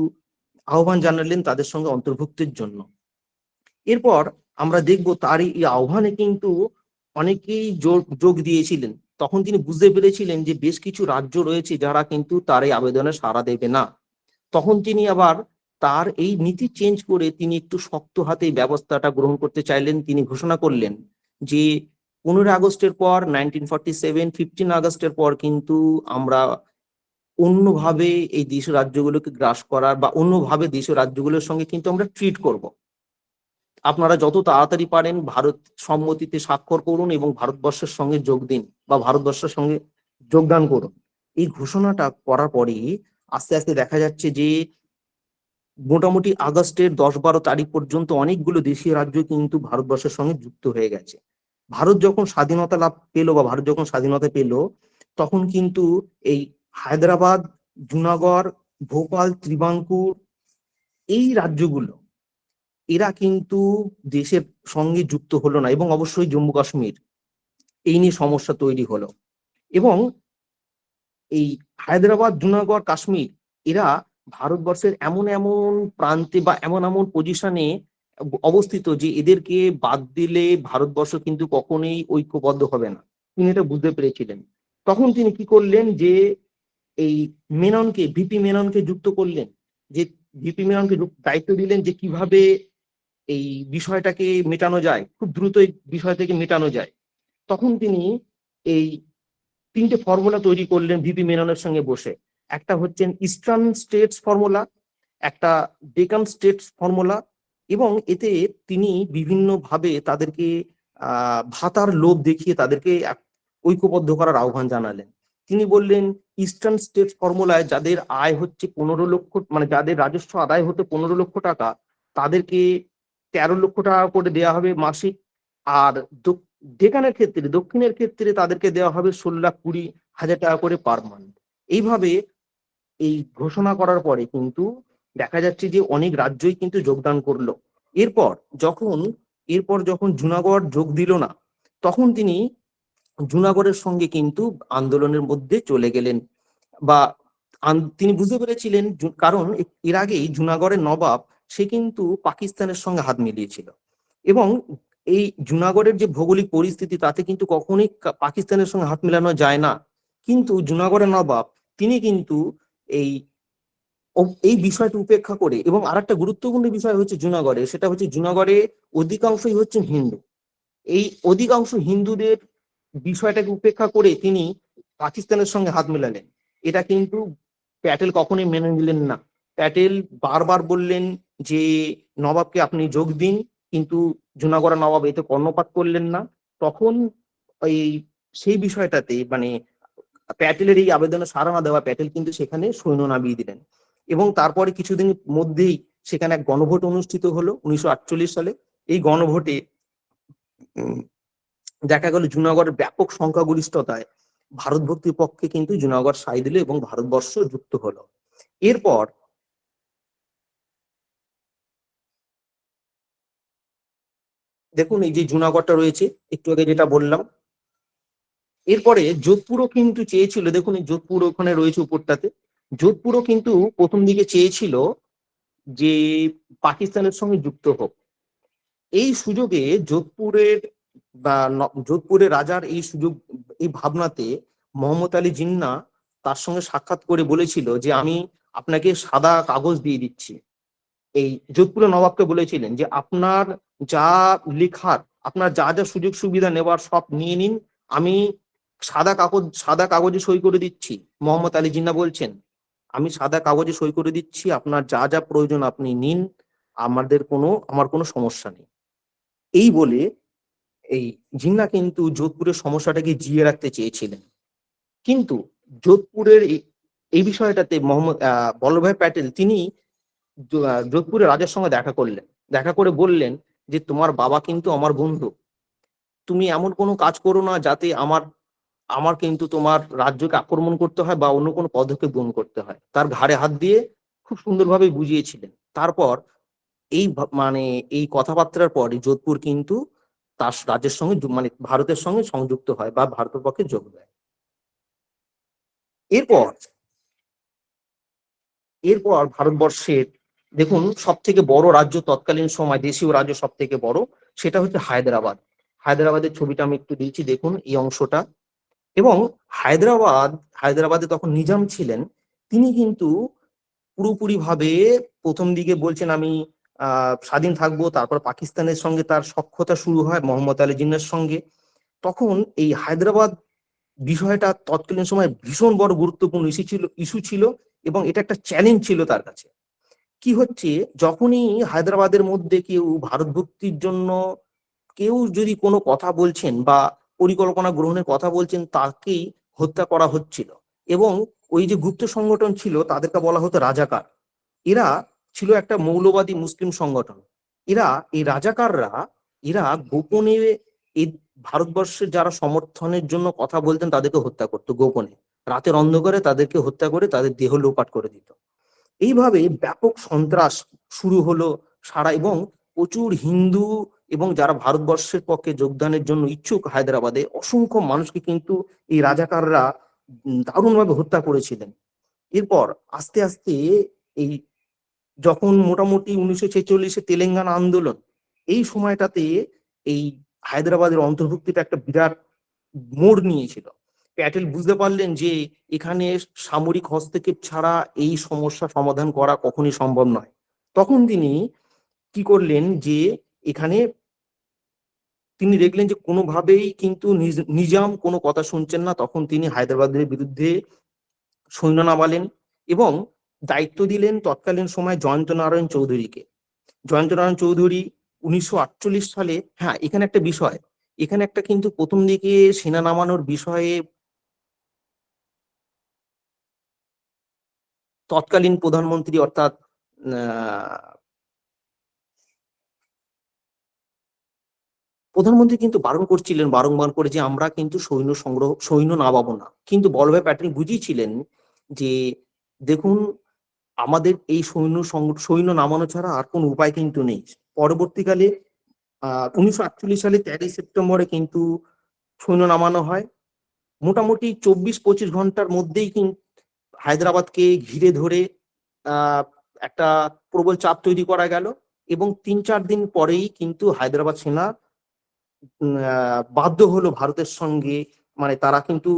আহ্বান জানালেন তাদের সঙ্গে অন্তর্ভুক্তের জন্য। এরপর আমরা দেখব তার এই আহ্বানে কিন্তু অনেকেই যোগ দিয়েছিলেন। তখন তিনি বুঝতে পেরেছিলেন যে বেশ কিছু রাজ্য রয়েছে যারা কিন্তু তার এই আবেদনে সাড়া দেবে না। তখন তিনি আবার তার এই নীতি চেঞ্জ করে তিনি একটু শক্ত হাতে এই ব্যবস্থাটা গ্রহণ করতে চাইলেন। তিনি ঘোষণা করলেন যে 15 আগস্টের পর 1947, 15 আগস্টের পর কিন্তু আমরা অন্যভাবে এই দেশ রাজ্যগুলোকে গ্রাস করার বা অন্যভাবে দেশ রাজ্যগুলোর সঙ্গে কিন্তু আমরা ট্রিট করব। আপনারা যত তাড়াতাড়ি পারেন ভারত সম্মতিতে স্বাক্ষর করুন এবং ভারতবর্ষের সঙ্গে যোগ দিন বা ভারতবর্ষের সঙ্গে যোগদান করুন। এই ঘোষণাটা করার পরেই আস্তে আস্তে দেখা যাচ্ছে যে মোটামুটি আগস্টের 10-12 তারিখ পর্যন্ত অনেকগুলো দেশীয় রাজ্য কিন্তু ভারতবর্ষের সঙ্গে যুক্ত হয়ে গেছে। ভারত যখন স্বাধীনতা লাভ পেল বা ভারত যখন স্বাধীনতা পেল তখন কিন্তু এই হায়দ্রাবাদ, জুনাগড়, ভোপাল, ত্রিবাঙ্কুর, এই রাজ্যগুলো এরা কিন্তু দেশের সঙ্গে যুক্ত হলো না এবং অবশ্যই জম্মু কাশ্মীর, এই নিয়ে সমস্যা তৈরি হলো। এবং এই হায়দ্রাবাদ, জুনাগড়, কাশ্মীর এরা ভারতবর্ষের এমন এমন প্রান্তে বা এমন এমন পজিশনে অবস্থিত যে এদেরকে বাদ দিলে ভারতবর্ষ কিন্তু কখনোই ঐক্যবদ্ধ হবে না। তিনি এটা বুঝতে পেরেছিলেন। তখন তিনি কি করলেন যে এই ভিপি মেননকে যুক্ত করলেন, যে ভিপি মেননকে দায়িত্ব দিলেন যে কিভাবে এই বিষয়টাকে মেটানো যায়, খুব দ্রুত এই বিষয় থেকে মেটানো যায়। তখন তিনি এই 3টে ফর্মুলা তৈরি করলেন ভিপি মেননের সঙ্গে বসে। একটা হচ্ছেন ইস্টার্ন স্টেটস ফর্মুলা, একটা ডেকান স্টেটস ফর্মুলা, এবং এতে তিনি বিভিন্নভাবে তাদেরকে ভাতার লোভ দেখিয়ে তাদেরকে ঐক্যবদ্ধ করার আহ্বান জানালেন। তিনি বললেন ইস্টার্ন স্টেটস ফর্মুলায় যাদের আয় হচ্ছে 15 লক্ষ, মানে যাদের রাজস্ব আদায় হতে 15 লক্ষ টাকা, তাদেরকে 13 লক্ষ টাকা করে দেওয়া হবে মাসিক। আর ডেকানের ক্ষেত্রে, দক্ষিণের ক্ষেত্রে তাদেরকে দেওয়া হবে 16,20,000 টাকা করে পার মান্থ। এইভাবে এই ঘোষণা করার পরে কিন্তু দেখা যাচ্ছে যে অনেক রাজ্যই কিন্তু যোগদান করলো। এরপর যখন জুনাগড় যোগ দিল না, তখন তিনি জুনাগড়ের সঙ্গে কিন্তু আন্দোলনের মধ্যে চলে গেলেন বা তিনি বুঝতে পেরেছিলেন, কারণ এর আগেই জুনাগড়ের নবাব সে কিন্তু পাকিস্তানের সঙ্গে হাত মিলিয়েছিল এবং এই জুনাগড়ের যে ভৌগোলিক পরিস্থিতি তাতে কিন্তু কখনোই পাকিস্তানের সঙ্গে হাত মেলানো যায় না। কিন্তু জুনাগড়ের নবাব তিনি কিন্তু এই এই বিষয়টি উপেক্ষা করে, এবং আরেকটা গুরুত্বপূর্ণ বিষয় হচ্ছে জুনাগড়ে, সেটা হচ্ছে জুনাগড়ে অধিকাংশই হচ্ছে হিন্দু। এই অধিকাংশ হিন্দুদের বিষয়টাকে উপেক্ষা করে তিনি পাকিস্তানের সঙ্গে হাত মেলালেন। এটা কিন্তু প্যাটেল কখনোই মেনে নিলেন না। প্যাটেল বারবার বললেন যে নবাবকে আপনি যোগ দিন, কিন্তু জুনাগড়ের নবাব এতে কর্ণপাত করলেন না। তখন ওই সেই বিষয়টাতে মানে প্যাটেলের এই আবেদনে সাড়া না দেওয়া প্যাটেল কিন্তু সেখানে সৈন্য নামিয়ে দিলেন, এবং তারপরে কিছুদিন মধ্যেই সেখানে এক গণভোট অনুষ্ঠিত হলো 1948 সালে। এই গণভোটে দেখা গেল জুনাগড়ের ব্যাপক সংখ্যাগরিষ্ঠতায় ভারতভক্তির পক্ষে কিন্তু জুনাগড় সায় দিল এবং ভারতবর্ষ যুক্ত হলো। এরপর দেখুন এই যে জুনাগড়টা রয়েছে একটু আগে যেটা বললাম, এরপরে যোধপুরও কিন্তু চেয়েছিল, দেখুন এই যোধপুর ওখানে রয়েছে উপরটাতে, যোধপুরও কিন্তু প্রথম দিকে চেয়েছিল যে পাকিস্তানের সঙ্গে যুক্ত হোক। এই সুযোগে যোধপুরের যোধপুরের রাজার এই সুযোগ, এই ভাবনাতে মোহাম্মদ আলী জিন্না তার সঙ্গে সাক্ষাৎ করে বলেছিল যে আমি আপনাকে সাদা কাগজ দিয়ে দিচ্ছি। এই যোধপুরের নবাবকে বলেছিলেন যে আপনার যা লেখার, আপনার যা যা সুযোগ সুবিধা নেবার সব নিয়ে নিন, আমি সাদা কাগজে সই করে দিচ্ছি। মোহাম্মদ আলী জিন্না বলছেন আমি সাদা কাগজে সই করে দিচ্ছি, আপনার যা যা প্রয়োজন আপনি নিন, আমার কোনো সমস্যা নেই। এই বলে এই জিন্না কিন্তু যোধপুরের সমস্যাটাকে জিয়ে রাখতে চেয়েছিলেন। কিন্তু যোধপুরের এই বিষয়টাতে বল্লভভাই প্যাটেল তিনি যোধপুরের রাজার সঙ্গে দেখা করলেন, দেখা করে বললেন যে তোমার বাবা কিন্তু আমার বন্ধু, তুমি এমন কোনো কাজ করো না যাতে আমার আমার কিন্তু তোমার রাজ্যকে আক্রমণ করতে হয় বা অন্য কোনো পদক্ষেপ গ্রহণ করতে হয়। তার ঘাড়ে হাত দিয়ে খুব সুন্দরভাবে বুঝিয়েছিলেন। তারপর মানে এই কথাবার্তার পরে যোধপুর কিন্তু তার রাজ্যের সঙ্গে মানে ভারতের সঙ্গে সংযুক্ত হয় বা ভারতের পক্ষে যোগ দেয়। এরপর এরপর ভারতবর্ষের দেখুন সব থেকে বড় রাজ্য তৎকালীন সময়, দেশীয় রাজ্য সব থেকে বড়, সেটা হচ্ছে হায়দ্রাবাদ। হায়দ্রাবাদের ছবিটা আমি একটু দিচ্ছি, দেখুন এই অংশটা। এবং হায়দ্রাবাদে তখন নিজাম ছিলেন, তিনি কিন্তু পুরোপুরি ভাবে প্রথম দিকে বলছেন আমি স্বাধীন থাকবো, তারপর পাকিস্তানের সঙ্গে তার সখ্যতা শুরু হয় মোহাম্মদ আলী জিন্নার সঙ্গে। তখন এই হায়দ্রাবাদ বিষয়টা তৎকালীন সময় ভীষণ বড় গুরুত্বপূর্ণ ইস্যু ছিল এবং এটা একটা চ্যালেঞ্জ ছিল তার কাছে। কি হচ্ছে, যখনই হায়দ্রাবাদের মধ্যে কেউ ভারত ভক্তির জন্য কেউ যদি কোনো কথা বলছেন বা পরিকল্পনা গ্রহণের কথা বলছেন, তাকেই হত্যা করা হচ্ছিল। এবং ওই যে গুপ্ত সংগঠন ছিল তাদেরকে বলা হতো রাজাকার। এরা ছিল একটা মৌলবাদী মুসলিম সংগঠন। এই রাজাকাররা এরা গোপনে এই ভারতবর্ষের যারা সমর্থনের জন্য কথা বলতেন তাদেরকে হত্যা করতো গোপনে, রাতের অন্ধকারে তাদেরকে হত্যা করে তাদের দেহ লোপাট করে দিত। এইভাবে ব্যাপক সন্ত্রাস শুরু হলো সারা, এবং প্রচুর হিন্দু এবং যারা ভারতবর্ষের পক্ষে যোগদানের জন্য ইচ্ছুক হায়দ্রাবাদে অসংখ্য মানুষকে কিন্তু এই রাজাকাররা দারুণভাবে হত্যা করেছিলেন। এরপর আস্তে আস্তে এই যখন মোটামুটি 1946-এ তেলেঙ্গানা আন্দোলন, এই সময়টাতে এই হায়দ্রাবাদের অন্তর্ভুক্তিটা একটা বিরাট মোড় নিয়েছিল। প্যাটেল বুঝতে পারলেন যে এখানে সামরিক হস্তক্ষেপ ছাড়া এই সমস্যা সমাধান করা কখনই সম্ভব নয়। তখন তিনি কি করলেন যে এখানে তিনি দেখলেন যে কোনোভাবেই কিন্তু নিজাম কোনো কথা শুনছেন না। তখন তিনি হায়দ্রাবাদের বিরুদ্ধে সৈন্য নামালেন এবং দায়িত্ব দিলেন তৎকালীন সময় জয়ন্ত নারায়ণ চৌধুরীকে। জয়ন্ত নারায়ণ চৌধুরী 1948 সালে, হ্যাঁ এখানে একটা বিষয়, এখানে একটা কিন্তু প্রথম দিকে সেনা নামানোর বিষয়ে তৎকালীন প্রধানমন্ত্রী অর্থাৎ প্রধানমন্ত্রী কিন্তু বারণ করছিলেন বারংবার করে যে আমরা কিন্তু সৈন্য নামাবো না। কিন্তু বল্লভভাই প্যাটেল বুঝিয়েছিলেন যে দেখুন আমাদের এই সৈন্য নামানো ছাড়া আর কোনো উপায় কিন্তু নেই। পরবর্তীকালে 1948 সালে 13 সেপ্টেম্বরে কিন্তু সৈন্য নামানো হয়। মোটামুটি 24-25 ঘন্টার মধ্যেই কিন্তু হায়দ্রাবাদকে ঘিরে ধরে আহ একটা প্রবল চাপ তৈরি করা গেল, এবং 3-4 দিন পরেই কিন্তু হায়দ্রাবাদ সেনা বাধ্য হলো ভারতের সঙ্গে, মানে তারা কিন্তু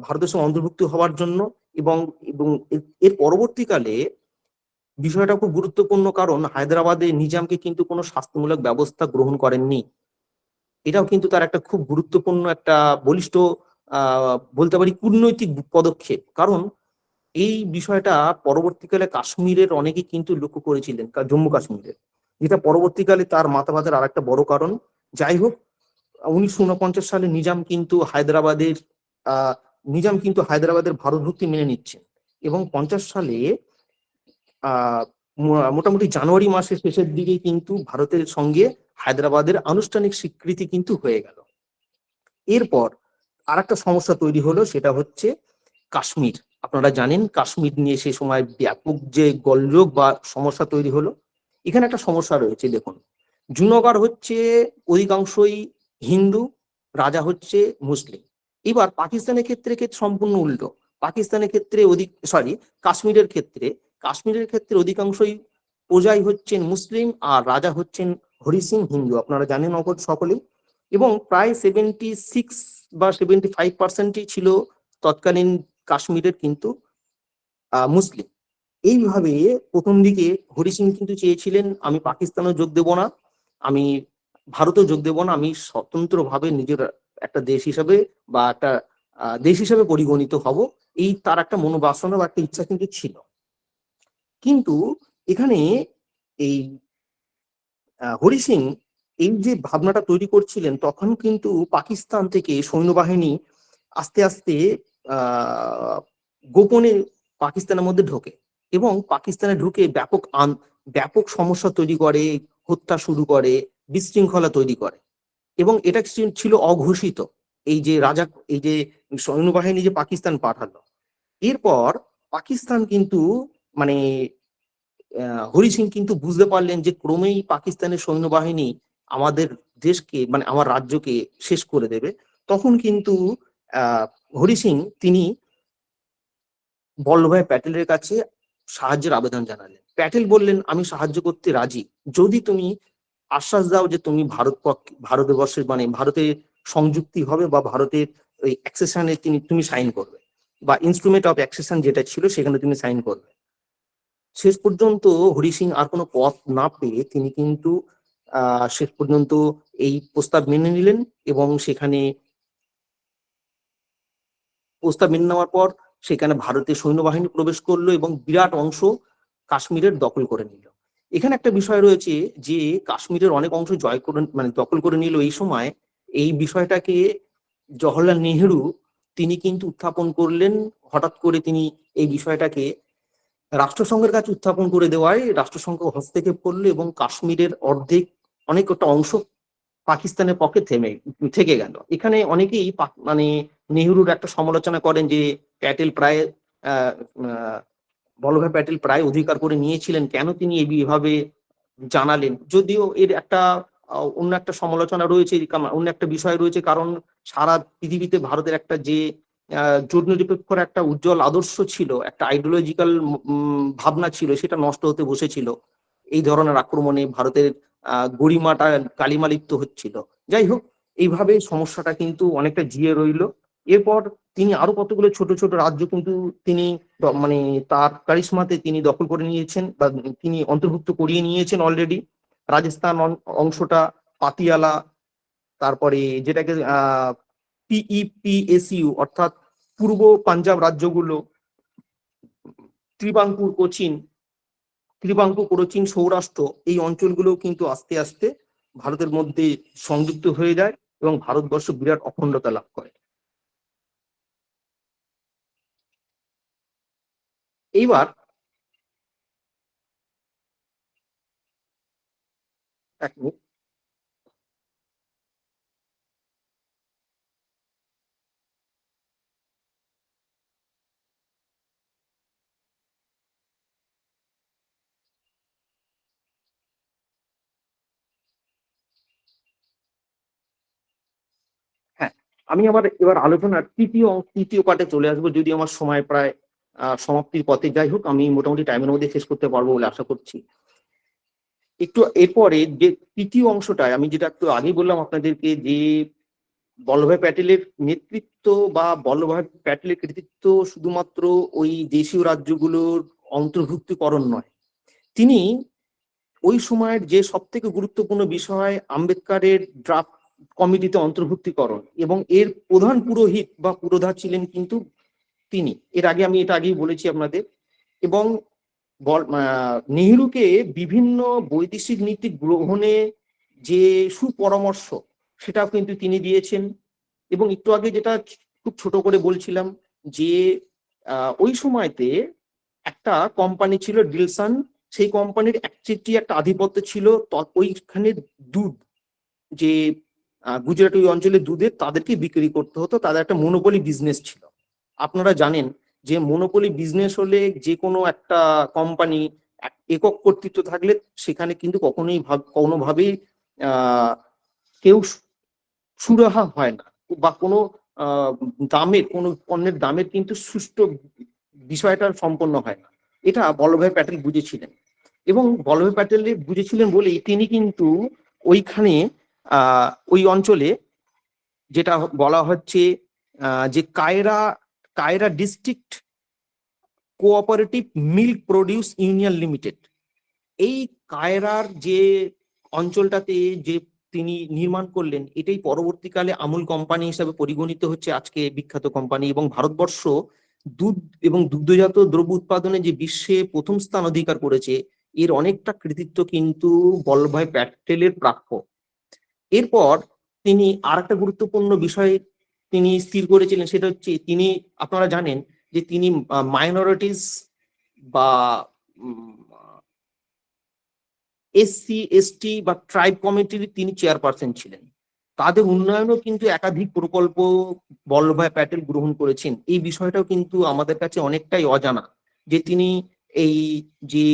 ভারতের সঙ্গে অন্তর্ভুক্ত হওয়ার জন্য। এবং এবং এর পরবর্তীকালে বিষয়টা খুব গুরুত্বপূর্ণ, কারণ হায়দ্রাবাদে নিজামকে কিন্তু কোনো শাস্তিমূলক ব্যবস্থা গ্রহণ করেননি। এটাও কিন্তু তার একটা খুব গুরুত্বপূর্ণ একটা বলিষ্ঠ বলতে পারি কূটনৈতিক পদক্ষেপ। কারণ এই বিষয়টা পরবর্তীকালে কাশ্মীরের অনেকেই কিন্তু লক্ষ্য করেছিলেন, জম্মু কাশ্মীরের যেটা পরবর্তীকালে তার মাথা ব্যথার আর একটা বড় কারণ। যাই হোক, 1949 সালে নিজাম কিন্তু হায়দ্রাবাদের ভারতভুক্তি মেনে নিচ্ছেন এবং 50 সালে মোটামুটি জানুয়ারি মাসের শেষের দিকে কিন্তু ভারতের সঙ্গে হায়দ্রাবাদের আনুষ্ঠানিক স্বীকৃতি কিন্তু হয়ে গেল। এরপর আর একটা সমস্যা তৈরি হলো, সেটা হচ্ছে কাশ্মীর। আপনারা জানেন কাশ্মীর নিয়ে সে সময় ব্যাপক যে গোলযোগ বা সমস্যা তৈরি হলো। এখানে একটা সমস্যা রয়েছে, দেখুন, জুনাগড় হচ্ছে অধিকাংশই হিন্দু, রাজা হচ্ছে মুসলিম। এবার পাকিস্তানের ক্ষেত্রে সম্পূর্ণ উল্টো। পাকিস্তানের ক্ষেত্রে কাশ্মীরের ক্ষেত্রে অধিকাংশই প্রজাই হচ্ছেন মুসলিম আর রাজা হচ্ছেন হরি সিং হিন্দু, আপনারা জানেন সকলেই। এবং প্রায় 76 বা 75% ছিল তৎকালীন কাশ্মীরের কিন্তু মুসলিম। এইভাবে প্রথম দিকে হরি সিং কিন্তু চেয়েছিলেন আমি পাকিস্তানেও যোগ দেব না, আমি ভারতেও যোগ দেব না, আমি স্বতন্ত্রভাবে নিজের একটা দেশ হিসাবে বা একটা দেশ হিসাবে পরিগণিত হব, এই তার একটা মনোবাসনা বা একটা ইচ্ছা কিন্তু ছিল। কিন্তু এখানে এই হরি সিং এই যে ভাবনাটা তৈরি করছিলেন, তখন কিন্তু পাকিস্তান থেকে সৈন্যবাহিনী আস্তে আস্তে গোপনে পাকিস্তানের মধ্যে ঢোকে এবং পাকিস্তানে ঢুকে ব্যাপক সমস্যা তৈরি করে, হত্যা শুরু করে, বিশৃঙ্খলা তৈরি করে। এবং এটা ছিল অঘোষিত, এই যে সৈন্যবাহিনী যে পাকিস্তান পাঠালো। এরপর পাকিস্তান কিন্তু মানে হরি সিং কিন্তু বুঝতে পারলেন যে ক্রমেই পাকিস্তানের সৈন্যবাহিনী আমাদের দেশকে মানে আমার রাজ্যকে শেষ করে দেবে। তখন কিন্তু হরি সিং তিনি বল্লভভাই প্যাটেলের কাছে সাহায্যের আবেদন জানালেন। প্যাটেল বললেন আমি সাহায্য করতে রাজি, যদি তুমি আশ্বাস দাও যে তুমি ভারতবর্ষের মানে ভারতের সংযুক্তি হবে বা ভারতের ওই অ্যাক্সেশনে তুমি সাইন করবে বা ইনস্ট্রুমেন্ট অফ অ্যাক্সেশন যেটা ছিল সেখানে তুমি সাইন করবে। শেষ পর্যন্ত হরি সিং আর কোনো পথ না পেয়ে তিনি কিন্তু শেষ পর্যন্ত এই প্রস্তাব মেনে নিলেন এবং প্রস্তাব মেনে নেওয়ার পর সেখানে ভারতের সৈন্যবাহিনী প্রবেশ করলো এবং বিরাট অংশ কাশ্মীরের দখল করে নিল। এখানে একটা বিষয় রয়েছে যে কাশ্মীরের অনেক অংশ দখল করে নিল। এই সময় এই বিষয়টাকে জওহরলাল নেহেরু তিনি কিন্তু উত্থাপন করলেন। হঠাৎ করে তিনি এই বিষয়টাকে রাষ্ট্রসংঘের কাছে উত্থাপন করে দেওয়ায় রাষ্ট্রসংঘ হস্তক্ষেপ করলো এবং কাশ্মীরের অনেকটা অংশ পাকিস্তানের পক্ষে থেকে গেল। এখানে অনেকেই মানে নেহরুর একটা সমালোচনা করেন যে প্যাটেল প্রায় বল্লভভাই প্যাটেল প্রায় অধিকার করে নিয়েছিলেন, কেন তিনি এইভাবে জানালেন। যদিও এর একটা অন্য একটা সমালোচনা রয়েছে, অন্য একটা বিষয় রয়েছে, কারণ সারা পৃথিবীতে ভারতের একটা যে জোট নিরপেক্ষর একটা উজ্জ্বল আদর্শ ছিল, একটা আইডিওলজিক্যাল ভাবনা ছিল, সেটা নষ্ট হতে বসেছিল এই ধরনের আক্রমণে। ভারতের গরিমাটা কালিমালিপ্ত হচ্ছিল। যাই হোক, এইভাবে সমস্যাটা কিন্তু অনেকটা জিয়ে রইল। এরপর তিনি আরো কতগুলো ছোট ছোট রাজ্য কিন্তু তিনি মানে তার কারিশমাতে তিনি দখল করে নিয়েছেন বা তিনি অন্তর্ভুক্ত করিয়ে নিয়েছেন অলরেডি। রাজস্থান অংশটা, পাতিয়ালা, তারপরে যেটাকে পিইপিএসইউ অর্থাৎ পূর্ব পাঞ্জাব রাজ্যগুলো, ত্রিবাঙ্কুর কোচিন সৌরাষ্ট্র, এই অঞ্চলগুলো কিন্তু আস্তে আস্তে ভারতের মধ্যে সংযুক্ত হয়ে যায় এবং ভারতবর্ষ বিরাট অখণ্ডতা লাভ করে। এইবার এক মিনিট, হ্যাঁ, আমি এবার আলোচনার তৃতীয় পার্টে চলে আসবো, যদি আমার সময় প্রায় সমাপ্তির পথে। যাই হোক, আমি মোটামুটি টাইমের মধ্যে শেষ করতে পারবো বলে আশা করছি। একটু এরপরে যে তৃতীয় অংশটায় আমি যেটা একটু আগেই বললাম আপনাদেরকে, যে বল্লভভাই প্যাটেলের নেতৃত্ব বা বল্লভভাই প্যাটেলের কৃতিত্ব শুধুমাত্র ওই দেশীয় রাজ্যগুলোর অন্তর্ভুক্তিকরণ নয়, তিনি ওই সময়ের যে সব থেকে গুরুত্বপূর্ণ বিষয় আম্বেদকরের ড্রাফট কমিটিতে অন্তর্ভুক্তিকরণ, এবং এর প্রধান পুরোহিত বা পুরোধা ছিলেন কিন্তু তিনি। আমি এটা আগেই বলেছি আপনাদের। এবং নেহরুকে বিভিন্ন বৈদেশিক নীতি গ্রহণে যে সুপরামর্শ সেটাও কিন্তু তিনি দিয়েছেন। এবং একটু আগে যেটা খুব ছোট করে বলছিলাম যে ওই সময়তে একটা কোম্পানি ছিল ডিলসন, সেই কোম্পানির একটা আধিপত্য ছিল ওইখানে দুধ যে গুজরাট ওই অঞ্চলে দুধের তাদেরকে বিক্রি করতে হতো, তাদের একটা মনোপলি বিজনেস ছিল। আপনারা জানেন যে মনোপলি বিজনেস হলে যে কোনো একটা কোম্পানি একক কর্তৃত্ব থাকলে সেখানে কিন্তু কোনোভাবেই কেউ সুরাহা হয় না, বা কোনো কোনো পণ্যের দামের কিন্তু সুষ্ঠু বিষয়টা সম্পন্ন হয় না। এটা বল্লভভাই প্যাটেল বুঝেছিলেন, এবং বল্লভভাই প্যাটেল বুঝেছিলেন বলেই তিনি কিন্তু ওইখানে ওই অঞ্চলে যেটা বলা হচ্ছে যে Kiara district cooperative milk produce union limited, এই কায়রার যে অঞ্চলটাতে যে তিনি নির্মাণ করলেন, এটাই পরবর্তীকালে আমুল কোম্পানি হিসাবে পরিগণিত হচ্ছে, আজকে বিখ্যাত কোম্পানি। এবং ভারতবর্ষ দুধ এবং দুগ্ধজাত দ্রব্য উৎপাদনে যে বিশ্বে প্রথম স্থান অধিকার করেছে, এর অনেকটা কৃতিত্ব কিন্তু বল্লভভাই প্যাটেলের প্রাপ্য। এরপর তিনি আর একটা গুরুত্বপূর্ণ বিষয় তিনি স্থির করেছিলেন, সেটা হচ্ছে তিনি, আপনারা জানেন যে তিনি মাইনরিটিস বা এসসি এসটি বা ট্রাইব কমিটির তিনি চেয়ারপারসন ছিলেন। তাদের উন্নয়নও কিন্তু একাধিক প্রকল্প বল্লভভাই প্যাটেল গ্রহণ করেছেন। এই বিষয়টাও কিন্তু আমাদের কাছে অনেকটাই অজানা, যে তিনি এই যে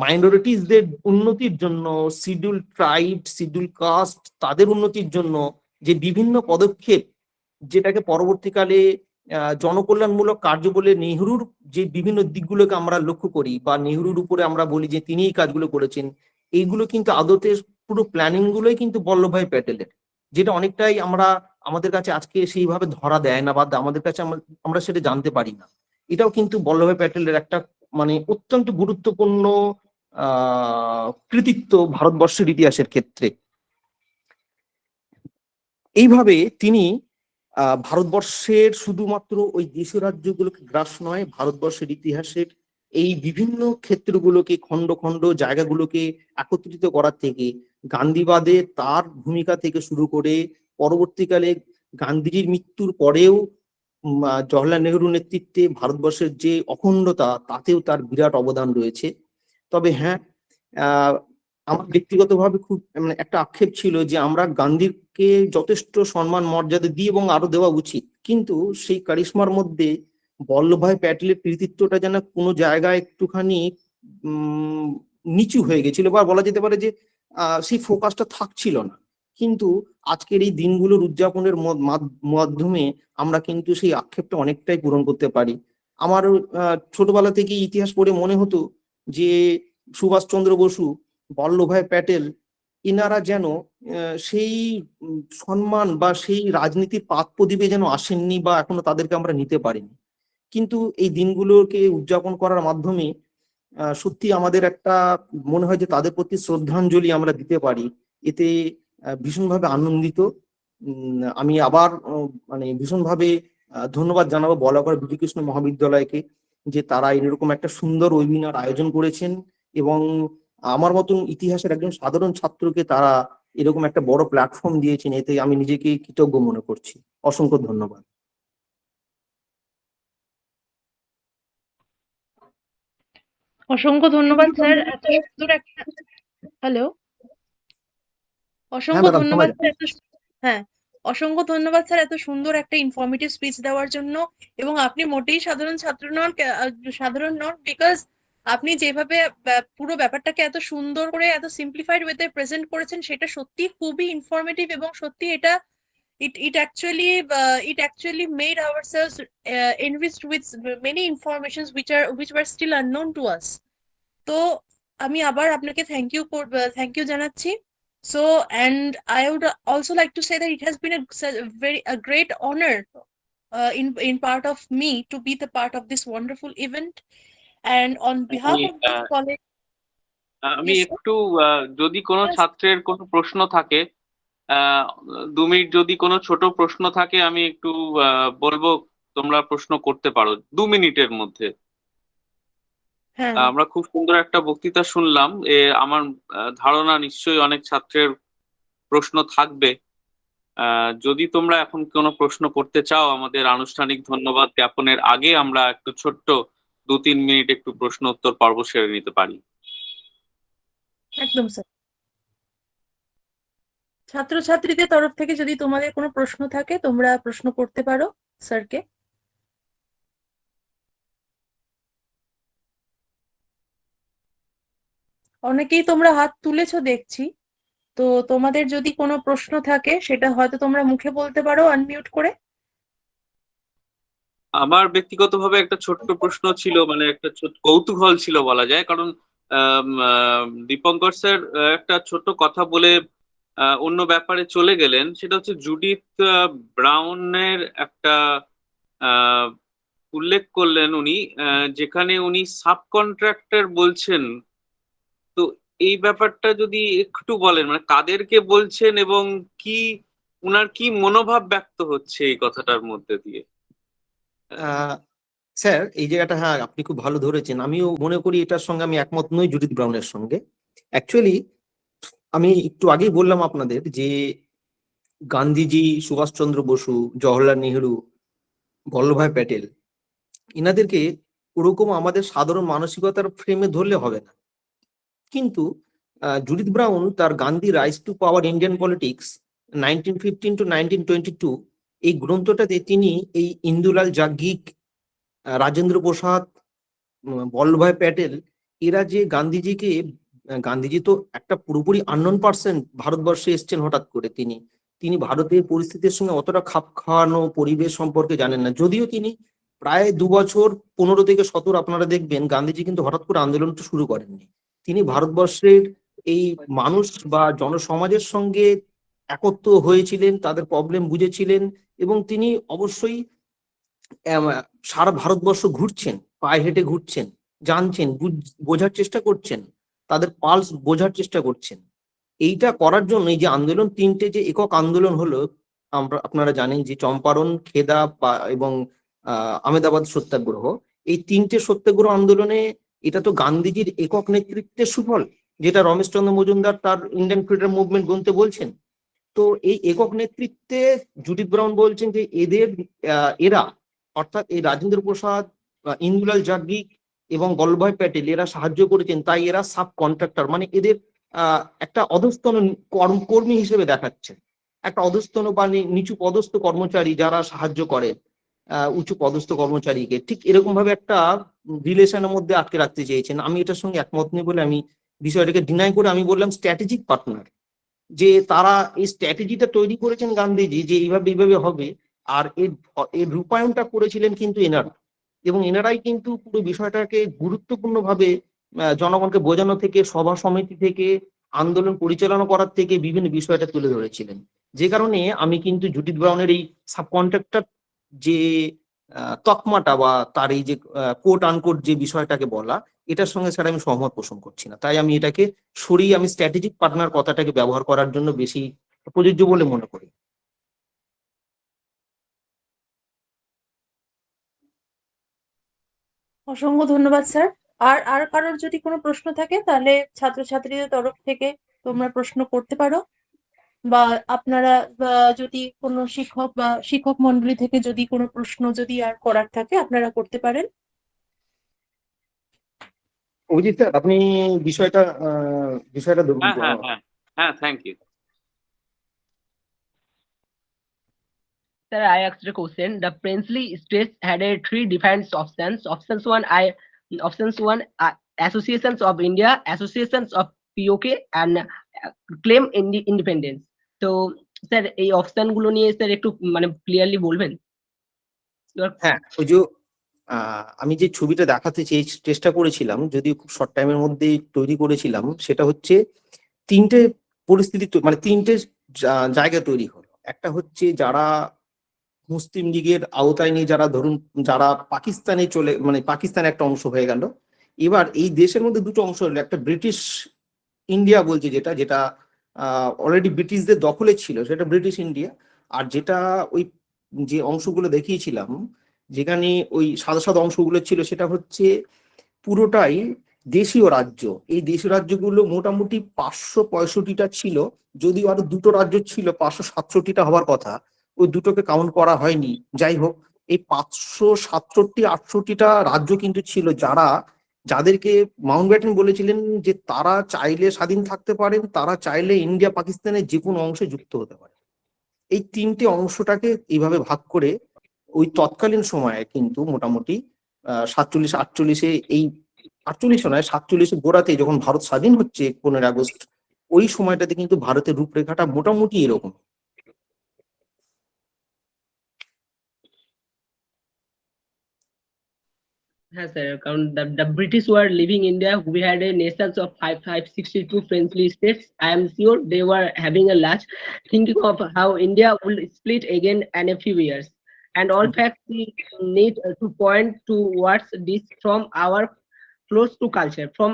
মাইনরিটিসদের উন্নতির জন্য, শিডিউল ট্রাইব, শিডিউল কাস্ট, তাদের উন্নতির জন্য যে বিভিন্ন পদক্ষেপ, যেটাকে পরবর্তীকালে জনকল্যাণমূলক কার্য বলে নেহরুর যে বিভিন্ন দিকগুলোকে আমরা লক্ষ্য করি, বা নেহরুর উপরে আমরা বলি যে তিনি এই কাজগুলো করেছেন, এইগুলো কিন্তু আদতে পুরো প্ল্যানিং গুলোই কিন্তু বল্লভভাই প্যাটেলের, যেটা অনেকটাই আমাদের কাছে আজকে সেইভাবে ধরা দেয় না, বা আমাদের কাছে আমরা সেটা জানতে পারি না। এটাও কিন্তু বল্লভভাই প্যাটেলের একটা মানে অত্যন্ত গুরুত্বপূর্ণ কৃতিত্ব ভারতবর্ষের ইতিহাসের ক্ষেত্রে। এইভাবে তিনি ভারতবর্ষের শুধুমাত্র ওই দেশীয় রাজ্যগুলোকে গ্রাস নয়, ভারতবর্ষের ইতিহাসের এই বিভিন্ন ক্ষেত্রগুলোকে, খণ্ড খণ্ড জায়গাগুলোকে একত্রিত করার থেকে, গান্ধীবাদে তার ভূমিকা থেকে শুরু করে পরবর্তীকালে গান্ধীজির মৃত্যুর পরেও জওহরলাল নেহরুর নেতৃত্বে ভারতবর্ষের যে অখণ্ডতা, তাতেও তার বিরাট অবদান রয়েছে। তবে হ্যাঁ, আমার ব্যক্তিগতভাবে খুব মানে একটা আক্ষেপ ছিল যে আমরা গান্ধীকে যথেষ্ট সম্মান মর্যাদা দিই, এবং আরো দেওয়া উচিত, কিন্তু সেই কারিশমার মধ্যে বল্লভভাই প্যাটেলের কৃতিত্বটা যেন কোনো জায়গায় একটুখানি নিচু হয়ে গেছিল, বা বলা যেতে পারে যে সেই ফোকাসটা থাকছিল না। কিন্তু আজকের এই দিনগুলোর উদযাপনের মাধ্যমে আমরা কিন্তু সেই আক্ষেপটা অনেকটাই পূরণ করতে পারি। আমার ছোটবেলা থেকে ইতিহাস পড়ে মনে হতো যে সুভাষচন্দ্র বসু, বল্লভভাই প্যাটেল, এনারা যেন সেই সম্মান বা সেই রাজনীতির পাদ প্রদীপে যেন আসেননি, বা এখনো তাদেরকে আমরা নিতে পারিনি। কিন্তু এই দিনগুলোকে উদযাপন করার মাধ্যমে সত্যি আমাদের একটা মনে হয় যে তাদের প্রতি শ্রদ্ধাঞ্জলি আমরা দিতে পারি, এতে ভীষণভাবে আনন্দিত। আমি আবার মানে ভীষণভাবে ধন্যবাদ জানাবো বলাগড় বিজয়কৃষ্ণ মহাবিদ্যালয়কে, যে তারা এরকম একটা সুন্দর ওয়েবিনার আয়োজন করেছেন, এবং আমার মতন ইতিহাসের একজন সাধারণ ছাত্রকে তারা এরকম একটা বড় প্ল্যাটফর্ম দিয়েছেন, এতে আমি নিজেকে কৃতজ্ঞ মনে করছি। অসংখ্য ধন্যবাদ। অসংখ্য ধন্যবাদ স্যার, এত সুন্দর একটা হ্যালো হ্যাঁ অসংখ্য ম্যাডাম, শোনা ধন্যবাদ যায়। স্যার হ্যাঁ, অসংখ্য ধন্যবাদ স্যার এত সুন্দর একটা ইনফরমেটিভ স্পিচ দেওয়ার জন্য। এবং আপনি মোটেই সাধারণ ছাত্র নন, সাধারণ নন, বিকজ আপনি যেভাবে পুরো ব্যাপারটাকে এত সুন্দর করে এত সিম্পলিফাইড ওয়েতে প্রেজেন্ট করেছেন, সেটা সত্যি খুবই ইনফরমেটিভ, এবং সত্যি এটা it actually made ourselves enriched with many informations which were still unknown to us. তো আমি আবার আপনাকে থ্যাংক ইউ জানাচ্ছি। So, and I would also like to say that it has been a great honor in part of me to be the part of this wonderful event. And on behalf of this college, আমি yes, sir? একটু যদি কোনো Yes. ছাত্রের কোনো প্রশ্ন থাকে, 2 minute যদি কোনো ছোট প্রশ্ন থাকে, আমি একটু বলবো, তোমরা প্রশ্ন করতে পারো 2 মিনিটের মধ্যে। হ্যাঁ, আমরা খুব সুন্দর একটা বক্তৃতা শুনলাম। আমার ধারণা নিশ্চয়ই অনেক ছাত্রের প্রশ্ন থাকবে। যদি তোমরা এখন কোনো প্রশ্ন করতে চাও, আমাদের আনুষ্ঠানিক ধন্যবাদ জ্ঞাপনের আগে আমরা একটু ছোট্ট 2-3 মিনিট একটু প্রশ্ন উত্তর পর্ব সেরে নিতে পারি। একদম স্যার। ছাত্রছাত্রীদের তরফ থেকে যদি তোমাদের কোনো প্রশ্ন থাকে তোমরা প্রশ্ন করতে পারো স্যারকে। অনেকেই তোমরা হাত তুলেছো দেখছি, তো তোমাদের যদি কোনো প্রশ্ন থাকে সেটা হয়তো তোমরা মুখে বলতে পারো আনমিউট করে। আমার ব্যক্তিগতভাবে একটা ছোট্ট প্রশ্ন ছিল, মানে একটা ছোট্ট কৌতূহল ছিল বলা যায়। কারণ দীপঙ্কর স্যার একটা ছোট্ট কথা বলে অন্য ব্যাপারে চলে গেলেন। সেটা হচ্ছে জুডিথ ব্রাউনের একটা আহ, উল্লেখ করলেন উনি, যেখানে উনি সাব কন্ট্রাক্টর বলছেন। তো এই ব্যাপারটা যদি একটু বলেন, মানে কাদেরকে বলছেন এবং কি উনার কি মনোভাব ব্যক্ত হচ্ছে এই কথাটার মধ্যে দিয়ে। আহ, স্যার এই জায়গাটা, হ্যাঁ আপনি খুব ভালো ধরেছেন। আমিও মনে করি এটার সঙ্গে আমি একমত নই জুডিথ ব্রাউনের সঙ্গে। অ্যাকচুয়ালি আমি একটু আগেই বললাম আপনাদের যে গান্ধীজি, সুভাষচন্দ্র বসু, জওহরলাল নেহেরু, বল্লভভাই প্যাটেল, ইনাদেরকে ওরকম আমাদের সাধারণ মানসিকতার ফ্রেমে ধরলে হবে না। কিন্তু জুডিথ ব্রাউন তার Gandhi rise to power Indian politics 1915 to 1922 এই গ্রন্থটাতে তিনি এই ইন্দুলাল যাজ্ঞিক, রাজেন্দ্র প্রসাদ, বল্লভভাই প্যাটেল, এরা যে গান্ধীজিকে, গান্ধীজি তো একটা পুরোপুরি আননোন পার্সন, ভারতবর্ষে এসছেন হঠাৎ করে। তিনি তিনি ভারতের পরিস্থিতির সঙ্গে অতটা খাপ খাওয়ানো পরিবেশ সম্পর্কে জানেন না। যদিও তিনি প্রায় 2 বছর 15 থেকে 17, আপনারা দেখবেন গান্ধীজি কিন্তু হঠাৎ করে আন্দোলনটা শুরু করেননি। তিনি ভারতবর্ষের এই মানুষ বা জনসমাজের সঙ্গে একত্র হয়েছিলেন, তাদের প্রবলেম বুঝেছিলেন, এবং তিনি অবশ্যই আম, সারা ভারতবর্ষ ঘুরছেন, পায়ে হেঁটে ঘুরছেন, জানছেন, বোঝার চেষ্টা করছেন, তাদের পালস বোঝার চেষ্টা করছেন। এইটা করার জন্য এই যে আন্দোলন, তিনটে যে একক আন্দোলন হলো, আপনারা জানেন যে চম্পারণ, খেদা এবং আহমেদাবাদ সত্যাগ্রহ, এই তিনটে সত্যাগ্রহ আন্দোলনে এটা তো গান্ধীজির একক নেতৃত্বের সুফল, যেটা রমেশচন্দ্র মজুমদার তার ইন্ডিয়ান ফ্রিডম মুভমেন্ট গ্রন্থে বলছেন। তো এই একক নেতৃত্বে জুডিথ ব্রাউন বলছেন যে এরা, অর্থাৎ এই রাজেন্দ্র প্রসাদ, ইন্দুলাল যাজ্ঞিক এবং বল্লভভাই প্যাটেল, এরা সাহায্য করেছেন, তাই এরা সাব কন্ট্রাক্টর, মানে এদের একটা অধস্তন কর্মী হিসেবে দেখাচ্ছে, একটা অধস্তন বা নিচু পদস্থ কর্মচারী যারা সাহায্য করে উঁচু পদস্থ কর্মচারীকে, ঠিক এরকম ভাবে একটা রিলেশনের মধ্যে আটকে রাখতে চেয়েছেন। আমি এটার সঙ্গে একমত নেই বলে আমি বিষয়টাকে ডিনাই করে আমি বললাম স্ট্র্যাটেজিক পার্টনার, যে তারা এই স্ট্র্যাটেজিটা তৈরি করেছেন গান্ধীজি যে এইভাবে এইভাবে হবে, আর এর রূপায়ণটা করেছিলেন কিন্তু এনারা, এবং এনারাই কিন্তু পুরো বিষয়টাকে গুরুত্বপূর্ণভাবে জনগণকে বোঝানো থেকে, সভা সমিতি থেকে, আন্দোলন পরিচালনা করার থেকে বিভিন্ন বিষয়টা তুলে ধরেছিলেন। যে কারণে আমি কিন্তু জুডিথ ব্রাউনের এই সাবকন্ট্রাক্টর যে তকমাটা বা তার এই যে কোট আনকোট যে বিষয়টাকে বলা, এটার সঙ্গে স্যার আমি সহমত পোষণ করছি না। তাই আমি এটাকে সরিয়ে আমি স্ট্র্যাটেজিক পার্টনার কথাটাকে ব্যবহার করার জন্য বেশি প্রযোজ্য বলে মনে করি। অসংখ্য ধন্যবাদ স্যার। আর আর কারোর যদি কোনো প্রশ্ন থাকে তাহলে ছাত্রছাত্রীদের তরফ থেকে তোমরা প্রশ্ন করতে পারো, বা আপনারা যদি কোনো শিক্ষক বা শিক্ষক মন্ডলী থেকে যদি কোনো প্রশ্ন যদি আর করার থাকে আপনারা করতে পারেন। অভিজিৎ স্যার, আপনি বিষয়টা বিষয়টা ধরুন। হ্যাঁ, হ্যাঁ, হ্যাঁ, হ্যাঁ, thank you. Sir, I asked a question. The princely states had a three different options. Options one, associations of India, associations of POK, and claim independence. তো স্যার এই অপশন গুলো নিয়ে স্যার একটু মানে ক্লিয়ারলি বলবেন? হ্যাঁ, ওই যে আমি যে ছবিটা দেখাতে চেষ্টা করেছিলাম, যদিও খুব শর্ট টাইমের মধ্যে তৈরি করেছিলাম, সেটা হচ্ছে তিনটে পরিস্থিতি, মানে তিনটে জায়গা তৈরি হলো। একটা হচ্ছে যারা মুসলিম লীগের আওতায় নিয়ে, যারা ধরুন যারা পাকিস্তানে চলে, মানে পাকিস্তান একটা অংশ হয়ে গেল। এবার এই দেশের মধ্যে দুটো অংশ হলো, একটা ব্রিটিশ ইন্ডিয়া বলছে, যেটা যেটা অলরেডি ব্রিটিশদের দখলে ছিল, সেটা ব্রিটিশ ইন্ডিয়া। আর যেটা ওই যে অংশগুলো দেখিয়েছিলাম, যেখানে ওই সাদা সাদা অংশগুলো ছিল, সেটা হচ্ছে পুরোটাই দেশীয় রাজ্য। এই দেশীয় রাজ্যগুলো মোটামুটি 565টা ছিল, যদিও আরো দুটো রাজ্য ছিল 567টা হওয়ার কথা, ওই দুটোকে কাউন্ট করা হয়নি। যাই হোক, এই 567-68টা রাজ্য কিন্তু ছিল যাদেরকে মাউন্টব্যাটেন বলেছিলেন যে তারা চাইলে স্বাধীন থাকতে পারেন, তারা চাইলে ইন্ডিয়া পাকিস্তানের যে কোনো অংশে যুক্ত হতে পারে। এই তিনটে অংশটাকে এইভাবে ভাগ করে ওই তৎকালীন সময়ে কিন্তু মোটামুটি 47-48 এই 48 নয় 47 গোড়াতে যখন ভারত স্বাধীন হচ্ছে 15 আগস্ট, ওই সময়টাতে কিন্তু ভারতের রূপরেখাটা মোটামুটি এরকম। হ্যাঁ স্যার, কারণ the British were leaving India. We had a nation of 562 friendly states. I am sure they were having a large thinking of how India will split again in a few years. And all facts we need to point towards this from our close to culture, from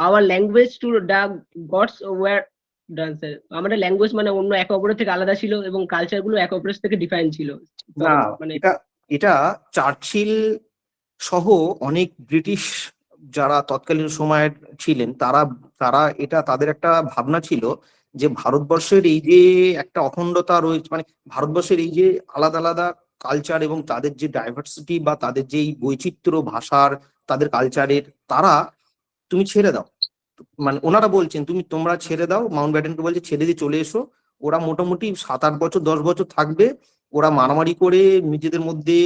our language to the gods were done sir. আমাদের language মানে অন্য একে অপরের থেকে আলাদা ছিল এবং culture গুলো একে অপরের থেকে ডিফারেন্ট ছিল। না, মানে এটা চার্চিল সহ অনেক ব্রিটিশ যারা তৎকালীন সময়ের ছিলেন তারা তারা এটা তাদের একটা ভাবনা ছিল যে ভারতবর্ষের এই যে একটা অখণ্ডতা রয়েছে, মানে ভারতবর্ষের এই যে আলাদা আলাদা কালচার এবং তাদের যে ডাইভার্সিটি বা তাদের যে এই বৈচিত্র্য ভাষার, তাদের কালচারের, তুমি ছেড়ে দাও। মানে ওনারা বলছেন তোমরা ছেড়ে দাও, মাউন্টব্যাটেনকে বলছে ছেড়ে দিয়ে চলে এসো। ওরা মোটামুটি 7-8 বছর 10 বছর থাকবে, ওরা মারামারি করে নিজেদের মধ্যে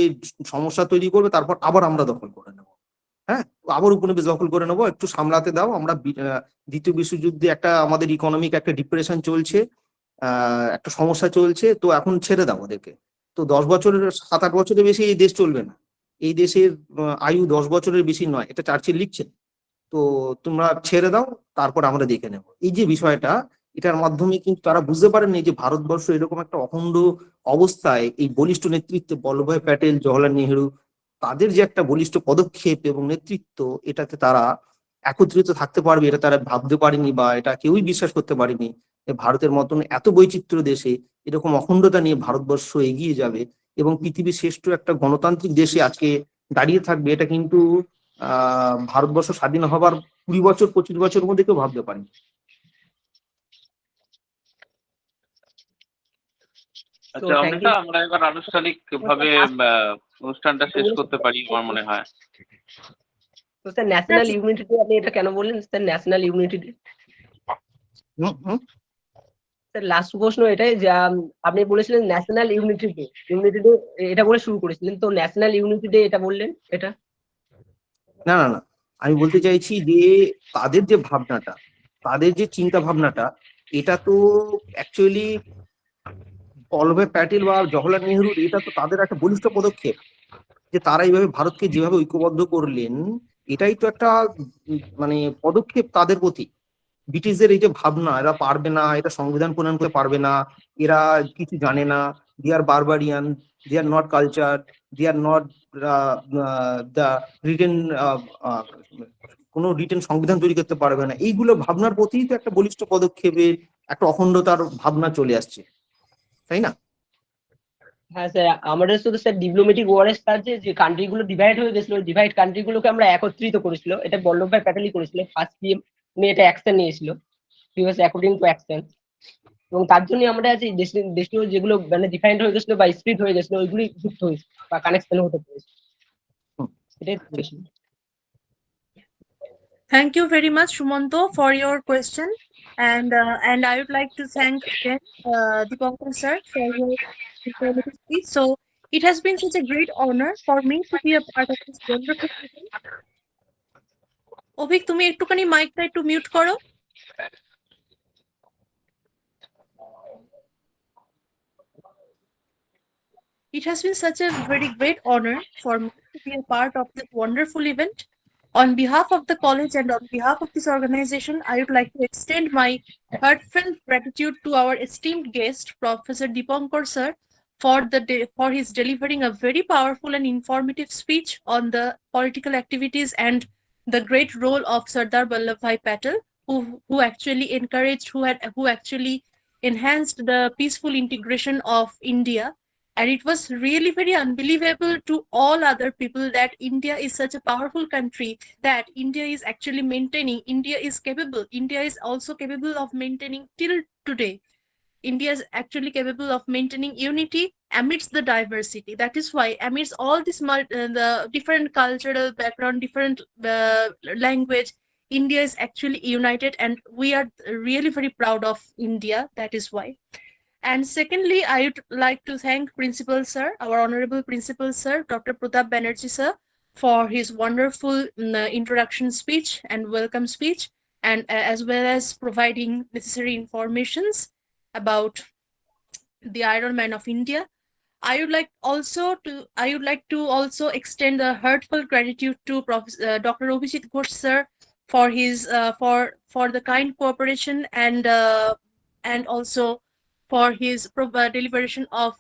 সমস্যা তৈরি করবে, তারপর আবার আমরা দখল করে নেবো। হ্যাঁ, আবার উপনিবেশ দখল করে নেবো, একটু সামলাতে দাও। আমরা দ্বিতীয় বিশ্বযুদ্ধে আমাদের ইকোনমিক একটা ডিপ্রেশন চলছে, একটা সমস্যা চলছে, তো এখন ছেড়ে দাও ওদেরকে। তো 10 বছরের 7-8 বছরের বেশি এই দেশ চলবে না। এই দেশের আয়ু 10 বছরের বেশি নয়, এটা চার্চিল লিখছেন। তো তোমরা ছেড়ে দাও, তারপর আমরা দেখে নেব। এই যে বিষয়টা, এটার মাধ্যমে কিন্তু তারা বুঝতে পারেননি যে ভারতবর্ষ এরকম একটা অখণ্ড অবস্থায় এই বলিষ্ঠ নেতৃত্বে বল্লভভাই প্যাটেল, জওহরলাল নেহেরু, তাদের যে একটা বলিষ্ঠ পদক্ষেপ এবং নেতৃত্ব, এটাতে তারা একত্রিত থাকতে পারবে এটা তারা ভাবতে পারেনি, বা এটা কেউই বিশ্বাস করতে পারেনি যে ভারতের মতন এত বৈচিত্র্য দেশে এরকম অখণ্ডতা নিয়ে ভারতবর্ষ এগিয়ে যাবে এবং পৃথিবীর শ্রেষ্ঠ একটা গণতান্ত্রিক দেশে আজকে দাঁড়িয়ে থাকবে। এটা কিন্তু ভারতবর্ষ স্বাধীন হবার 20 বছর 25 বছরের মধ্যে কেউ ভাবতে পারেনি। আচ্ছা অমৃতা, আমরা এবার আনুষ্ঠানিক ভাবে অনুষ্ঠানটা শেষ করতে পারি আমার মনে হয়। তো স্যার ন্যাশনাল ইউনিটি ডে আপনি এটা কেন বললেন sir? National unity day sir, last প্রশ্ন এটাই যে আপনি বলেছিলেন ন্যাশনাল ইউনিটি ডে, এটা বলে শুরু করেছিলেন, তো ন্যাশনাল ইউনিটি ডে এটা বললেন এটা? না না না, আমি বলতে চাইছি যে তাদের যে ভাবনাটা, তাদের যে চিন্তা ভাবনাটা, এটা তো অ্যাকচুয়ালি বল্লভভাই প্যাটেল বা জওহরলাল নেহরুর, এটা তো তাদের একটা বলিষ্ঠ পদক্ষেপ যে তারা এইভাবে ভারতকে যেভাবে ঐক্যবদ্ধ করলেন। এটাই তো একটা মানে পদক্ষেপ তাদের প্রতি। ব্রিটিশদের এই যে ভাবনা, এরা পারবে না, এটা সংবিধান প্রণয়ন করতে পারবে না, এরা কিছু জানে না, they are barbarian, they are not culture, they are not the written, কোনো রিটেন সংবিধান তৈরি করতে পারবে না, এইগুলো ভাবনার প্রতি তো একটা বলিষ্ঠ পদক্ষেপের একটা অখণ্ডতার ভাবনা চলে আসছে, তাই না? হ্যাঁ স্যার, আমাদের শুধু স্যার ডিপ্লোম্যাটিক ওয়ারের সাহায্যে যে কান্ট্রি গুলো ডিভাইড হয়ে গেছিল, ডিভাইড কান্ট্রি গুলোকে আমরা একত্রিত করেছিল, এটা বল্লভভাই প্যাটেলই করেছিল, ফার্স্ট পিএম উনি এটা অ্যাকশন নিয়েছিল, অ্যাকর্ডিং টু অ্যাকশন। এবং তার জন্য আমরা আজ এই দেশীয় যেগুলো মানে ডিফাইন্ড হয়ে গেছিল বা স্প্লিট হয়ে গেছিল ওইগুলি যুক্ত হয়েছে বা কানেকশন হতে পেরেছে, এটাই বলেছিল। Thank you very much, Sumanto, for your question. And I would like to thank again Dipankar sir for your informative speech. So it has been such a great honor for me to be a part of this wonderful event. Abhik, তুমি একটুখানি মাইকটা একটু mute করো। It has been such a very great honor for me to be a part of this wonderful event. On behalf of the college and on behalf of this organization, I would like to extend my heartfelt gratitude to our esteemed guest, Professor Dipankar sir, for his delivering a very powerful and informative speech on the political activities and the great role of Sardar Vallabhbhai Patel, who actually encouraged, who actually enhanced the peaceful integration of India And it was really very unbelievable to all other people that India is such a powerful country, that India is actually maintaining, India is capable, India is also capable of maintaining till today. India is actually capable of maintaining unity amidst the diversity. That is why, amidst all this the different cultural background, different language, India is actually united, and we are really very proud of India. That is why. And secondly, I would like to thank Principal Sir, our Honorable Principal Sir, Dr. Pratap Banerjee Sir, for his wonderful introduction speech and welcome speech, and as well as providing necessary informations about the Iron Man of India. I would like to also extend a heartfelt gratitude to Dr. Abhijit Ghosh sir for his for the kind cooperation and also for his deliberation of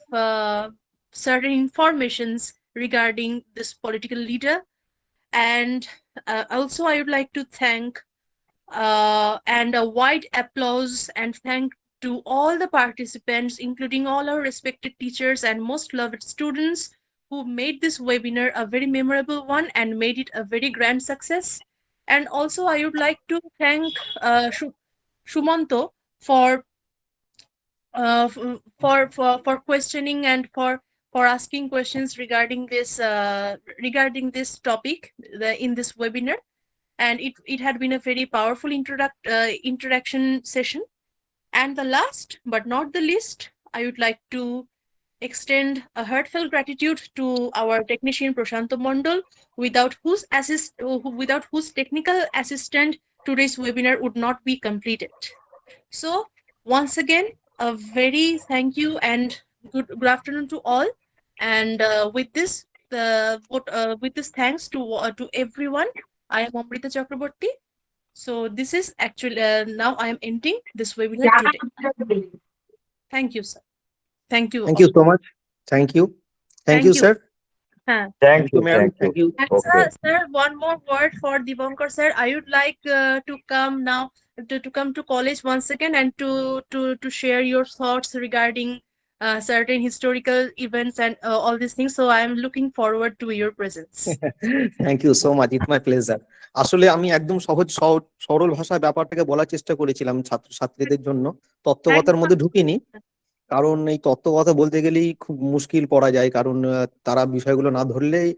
certain informations regarding this political leader. And also I would like to thank and a wide applause and thank to all the participants, including all our respected teachers and most loved students who made this webinar a very memorable one and made it a very grand success. And also, I would like to thank Shumanto for for questioning and for asking questions regarding this topic in this webinar. And it had been a very powerful introduction session. And the last but not the least, I would like to extend a heartfelt gratitude to our technician Prashanto Mondol, without whose technical assistant today's webinar would not be completed. So once again, a very thank you and good afternoon to all. And with this thanks to everyone, I am Amrita Chakraborty. So this is actually now I am ending this webinar today. Thank you, sir. Thank you. Thank you so much. Thank you. Thank you, sir. Huh. Thank you, ma'am. thank Thank you. you. And Okay. sir, one more word for Divankar sir. I would like to come now to come to college once again and to share your thoughts regarding certain historical events and all these things. So I am looking forward to your presence. Thank you so much, it's my pleasure. আসলে আমি একদম সরল ভাষায় ব্যাপারটাকে বলার চেষ্টা করেছিলাম ছাত্রছাত্রীদের জন্য, তত্ত্বকথার মধ্যে ঢুকিনি। কারণ এই তত্ত্বকথা বলতে গেলেই খুব মুশকিল পড়া যায়, কারণ তারা বিষয়গুলো না ধরলেই